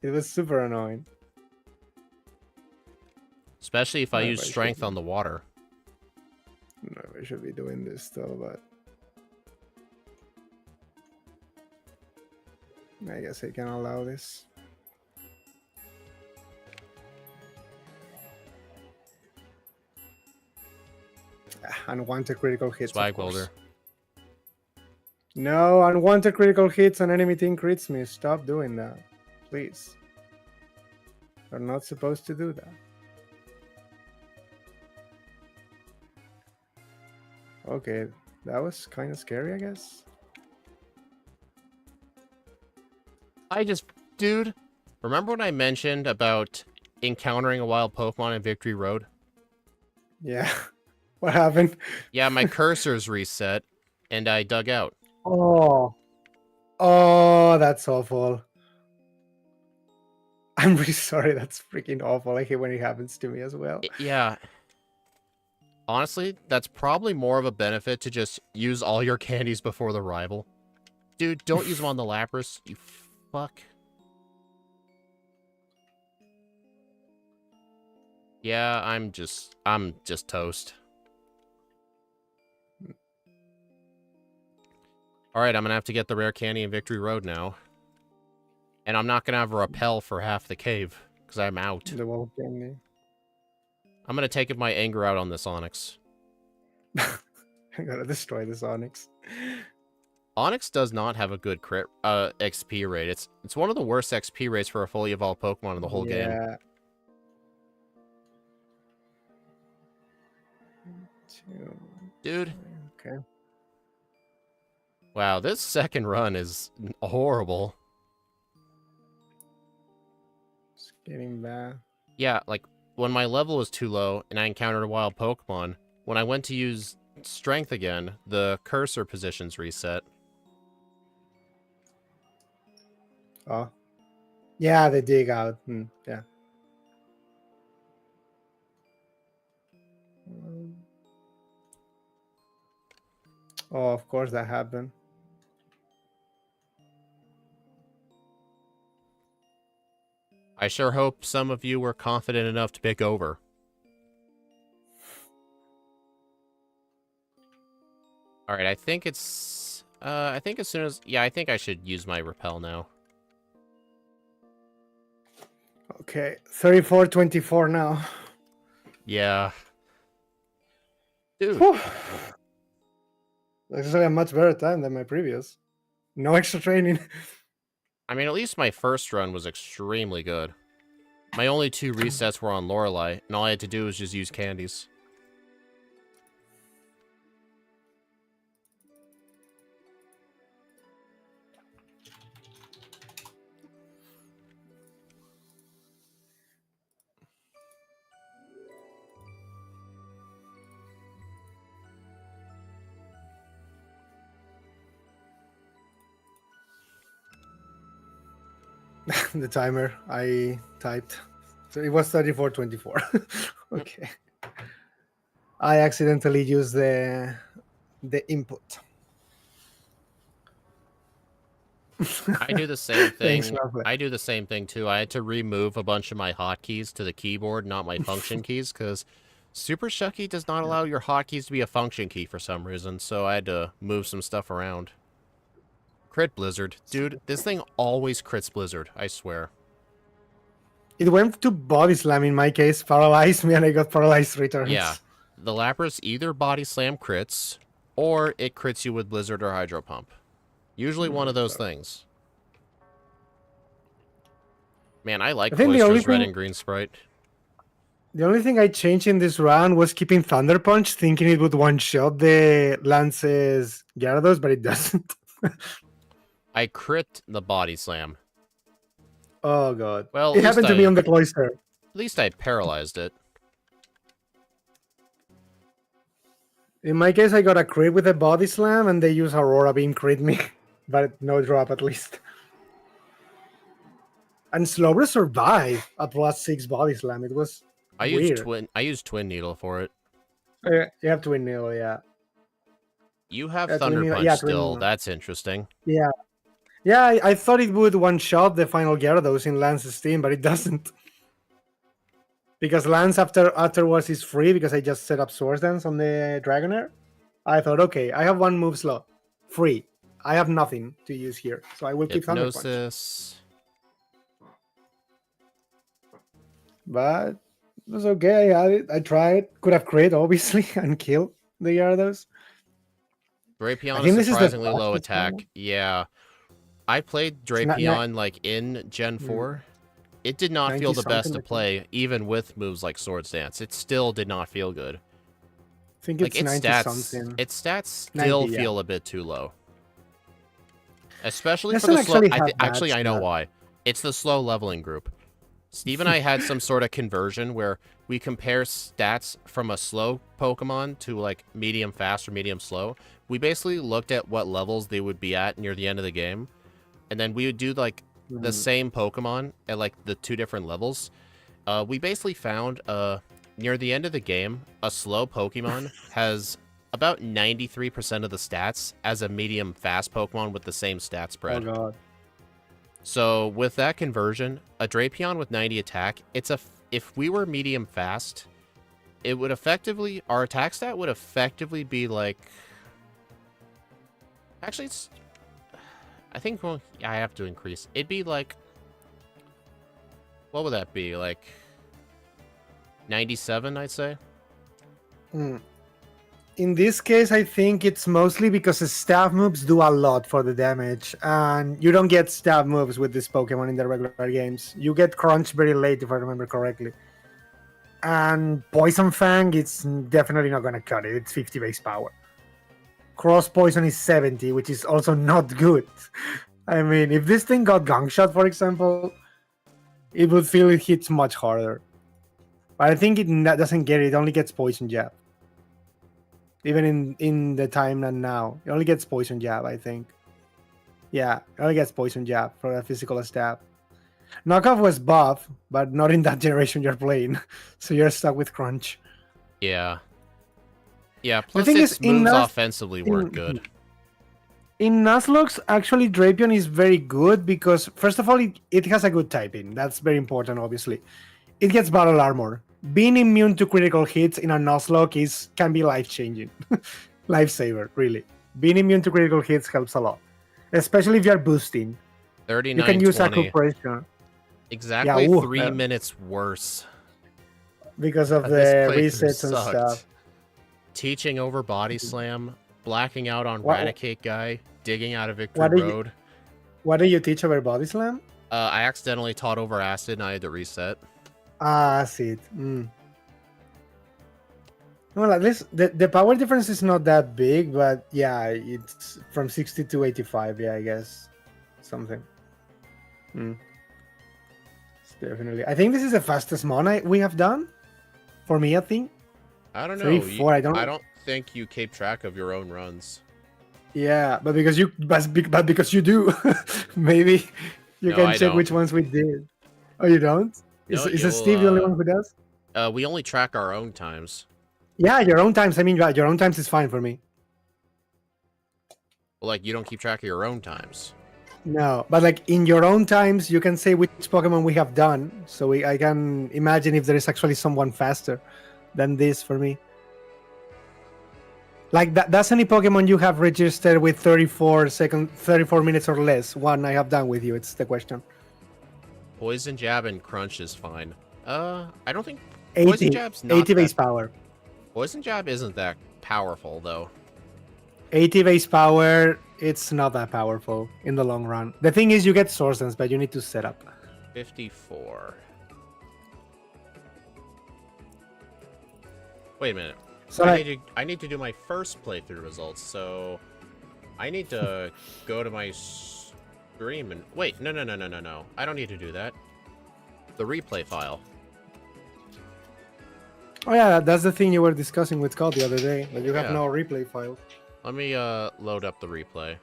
It was super annoying. Especially if I use strength on the water. No, we should be doing this still, but I guess I can allow this. Unwanted critical hits. Swag Boulder. No, unwanted critical hits and enemy team crits me. Stop doing that. Please. You're not supposed to do that. Okay, that was kind of scary, I guess. Dude, remember when I mentioned about encountering a wild Pokemon in Victory Road? Yeah. What happened? Yeah, my cursor's reset, and I dug out. Oh. Oh, that's awful. I'm really sorry. That's freaking awful. I hate when it happens to me as well. Yeah. Honestly, that's probably more of a benefit to just use all your candies before the rival. Dude, don't use them on the Lapras, you fuck. Yeah, I'm just toast. Alright, I'm gonna have to get the rare candy in Victory Road now. And I'm not gonna have a repel for half the cave, because I'm out. The wall candy. I'm gonna take my anger out on this Onyx. I gotta destroy this Onyx. Onyx does not have a good crit XP rate. It's one of the worst XP rates for a fully evolved Pokemon in the whole game. Dude. Okay. Wow, this second run is horrible. It's getting bad. Yeah, like, when my level was too low and I encountered a wild Pokemon, when I went to use strength again, the cursor positions reset. Oh. Yeah, they dig out. Yeah. Oh, of course that happened. I sure hope some of you were confident enough to pick over. Alright, I think it's... I think as soon as... Yeah, I think I should use my repel now. Okay, 34-24 now. Yeah. Dude. That's actually a much better time than my previous. No extra training. I mean, at least my first run was extremely good. My only 2 resets were on Lorelei, and all I had to do was just use candies. The timer I typed. So it was 34-24. Okay. I accidentally used the input. I do the same thing. Thanks, I do the same thing too. I had to remove a bunch of my hotkeys to the keyboard, not my function keys, because Super Shucky does not allow your hotkeys to be a function key for some reason, so I had to move some stuff around. Crit Blizzard. Dude, this thing always crits Blizzard, I swear. It went to body slam in my case, paralyzed me, and I got paralyzed returns. Yeah. The Lapras either body slam crits, or it crits you with Blizzard or Hydro Pump. Usually one of those things. Man, I like Cloyster's red and green sprite. The only thing I changed in this round was keeping Thunder Punch, thinking it would one-shot the Lance's Gyarados, but it doesn't. I crit the body slam. Oh god. Well, it happened to me on the Cloyster. At least I paralyzed it. In my case, I got a crit with a body slam, and they use Aurora Beam crit me, but no drop at least. And Slowbro survived a +6 body slam. It was weird. I used Twin Needle for it. You have Twin Needle, yeah. You have Thunder Punch still. That's interesting. Yeah. Yeah, I thought it would one-shot the final Gyarados in Lance's team, but it doesn't. Because Lance afterwards is free because I just set up Swords Dance on the Dragonair. I thought, okay, I have one move slot. Free. I have nothing to use here, so I will keep Thunder Punch. But it was okay. I had it. I tried. Could have crit, obviously, and killed the Gyarados. Drapion is surprisingly low attack. Yeah. I played Drapion like in Gen 4. It did not feel the best to play, even with moves like Swords Dance. It still did not feel good. I think it's 90-something. Its stats still feel a bit too low. Especially That's for the slow... actually, I know why. It's the slow leveling group. Steve and I had some sort of conversion where we compare stats from a slow Pokemon to like medium fast or medium slow. We basically looked at what levels they would be at near the end of the game. And then we would do like the same Pokemon at like the 2 different levels. We basically found near the end of the game, a slow Pokemon has about 93% of the stats as a medium fast Pokemon with the same stat spread. Oh god. So with that conversion, a Drapion with 90 attack, if we were medium fast, it would effectively, our attack stat would effectively be like, actually it's, I think, well, I have to increase. It'd be like, what would that be? Like 97, I'd say. In this case, I think it's mostly because the stab moves do a lot for the damage, and you don't get stab moves with this Pokemon in the regular games. You get Crunch very late, if I remember correctly. And Poison Fang, it's definitely not going to cut it. It's 50 base power. Cross Poison is 70, which is also not good. I mean, if this thing got Gunk Shot, for example, it would feel it hits much harder. But I think it doesn't get it. It only gets Poison Jab. Even in the time and now, it only gets Poison Jab, I think. Yeah, it only gets Poison Jab for a physical stab. Knockoff was buff, but not in that generation you're playing. So you're stuck with Crunch. Yeah. Yeah, plus its moves offensively weren't good. In Nuzlocke, actually, Drapion is very good because, first of all, it has a good typing. That's very important, obviously. It gets Battle Armor. Being immune to critical hits in a Nuzlocke can be life-changing. Lifesaver, really. Being immune to critical hits helps a lot. Especially if you're boosting. 39, you can use 20. Acupressure. Exactly 3 minutes worse. Because of the resets and stuff. Teaching over Body Slam, blacking out on Raticate guy, digging out of Victory Road. What do you teach over Body Slam? I accidentally taught over Acid and I had to reset. Acid. Well, at least the power difference is not that big, but yeah, it's from 60 to 85. Yeah, I guess something. It's definitely. I think this is the fastest mon we have done. For me, I think. I don't know. 3, 4. I don't think you keep track of your own runs. Yeah, but because you do, maybe you can check which ones we did. Oh, you don't? Is Steve the only one who does? We only track our own times. Yeah, your own times. I mean, your own times is fine for me. Well, like, you don't keep track of your own times. No, but like in your own times, you can say which Pokemon we have done, so I can imagine if there is actually someone faster. than this for me. Like that's any Pokemon you have registered with 34 minutes or less. One I have done with you. It's the question. Poison Jab and Crunch is fine. I don't think 80, Poison Jab's not 80 base that... power. Poison Jab isn't that powerful though. 80 base power. It's not that powerful in the long run. The thing is, you get Swords Dance, but you need to set up. 54. Wait a minute. So I need to do my first playthrough results, so I need to go to my stream and... Wait, no. I don't need to do that. The replay file. Oh yeah, that's the thing you were discussing with Scott the other day, that you have no replay file. Let me load up the replay.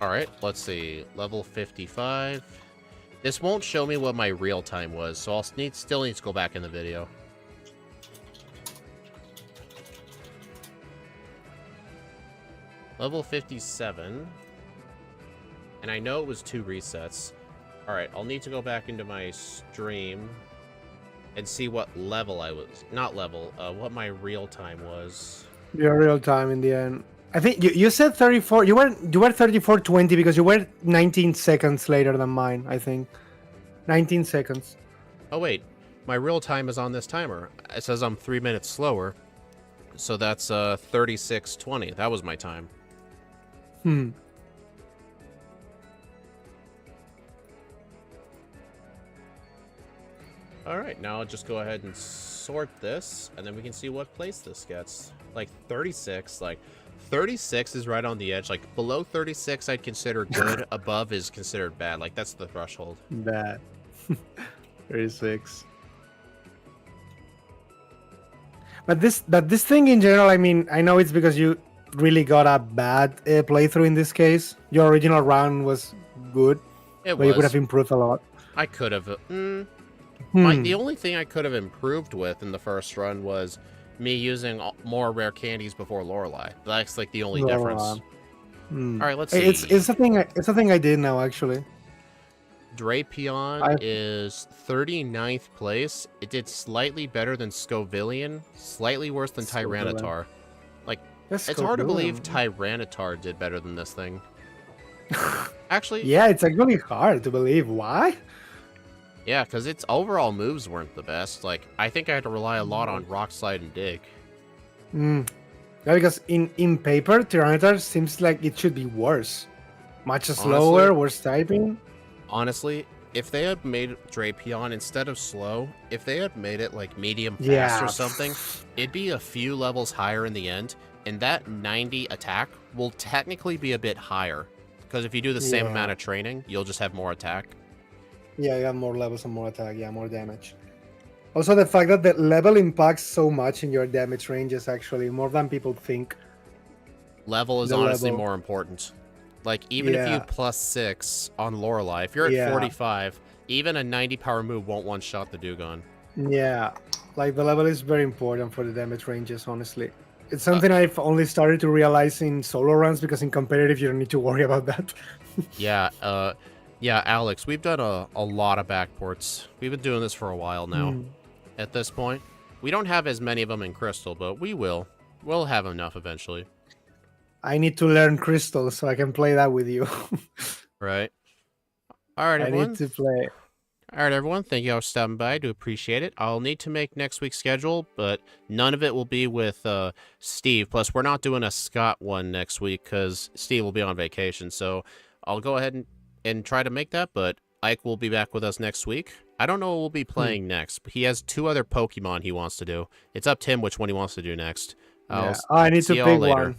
Alright, let's see. Level 55. This won't show me what my real time was, so I'll still need to go back in the video. Level 57. And I know it was 2 resets. Alright, I'll need to go back into my stream and see what level I was. Not level, what my real time was. Your real time in the end. I think you said 34. You were 34:20 because you were 19 seconds later than mine, I think. 19 seconds. Oh wait, my real time is on this timer. It says I'm 3 minutes slower. So that's 36:20. That was my time. Alright, now I'll just go ahead and sort this, and then we can see what place this gets. Like 36, 36 is right on the edge. Like, below 36 I'd consider good, above is considered bad. Like, that's the threshold. Bad. 36. But this thing in general, I mean, I know it's because you really got a bad playthrough in this case. Your original run was good, but you could have improved a lot. I could have... the only thing I could have improved with in the first run was me using more rare candies before Lorelei. That's like the only difference. All right, let's see. It's a thing I did now, actually. Drapion is 39th place. It did slightly better than Scovillian, slightly worse than Tyranitar. Like, it's hard to believe Tyranitar did better than this thing. Actually... Yeah, it's actually hard to believe. Why? Yeah, because its overall moves weren't the best. Like, I think I had to rely a lot on Rock Slide and Dig. Yeah, because in paper, Tyranitar seems like it should be worse. Much slower, worse typing. Honestly, if they had made Drapion instead of slow, if they had made it like medium fast or something, it'd be a few levels higher in the end, and that 90 attack will technically be a bit higher. Because if you do the same amount of training, you'll just have more attack. Yeah, you have more levels and more attack, more damage. Also, the fact that the level impacts so much in your damage ranges, actually, more than people think. Level is honestly more important. Like, even if you +6 on Lorelei, if you're at 45, even a 90 power move won't one-shot the Dugong. Yeah, like, the level is very important for the damage ranges, honestly. It's something I've only started to realize in solo runs, because in competitive, you don't need to worry about that. Yeah, Alex, we've done a lot of backports. We've been doing this for a while now. At this point, we don't have as many of them in Crystal, but we will. We'll have enough eventually. I need to learn Crystal so I can play that with you. Right. All right, everyone. I need to play. All right, everyone. Thank you all for stopping by. I do appreciate it. I'll need to make next week's schedule, but none of it will be with Steve. Plus, we're not doing a Scott one next week because Steve will be on vacation. So I'll go ahead and try to make that, but Ike will be back with us next week. I don't know what we'll be playing next, but he has 2 other Pokemon he wants to do. It's up to him which one he wants to do next. I need to pick one.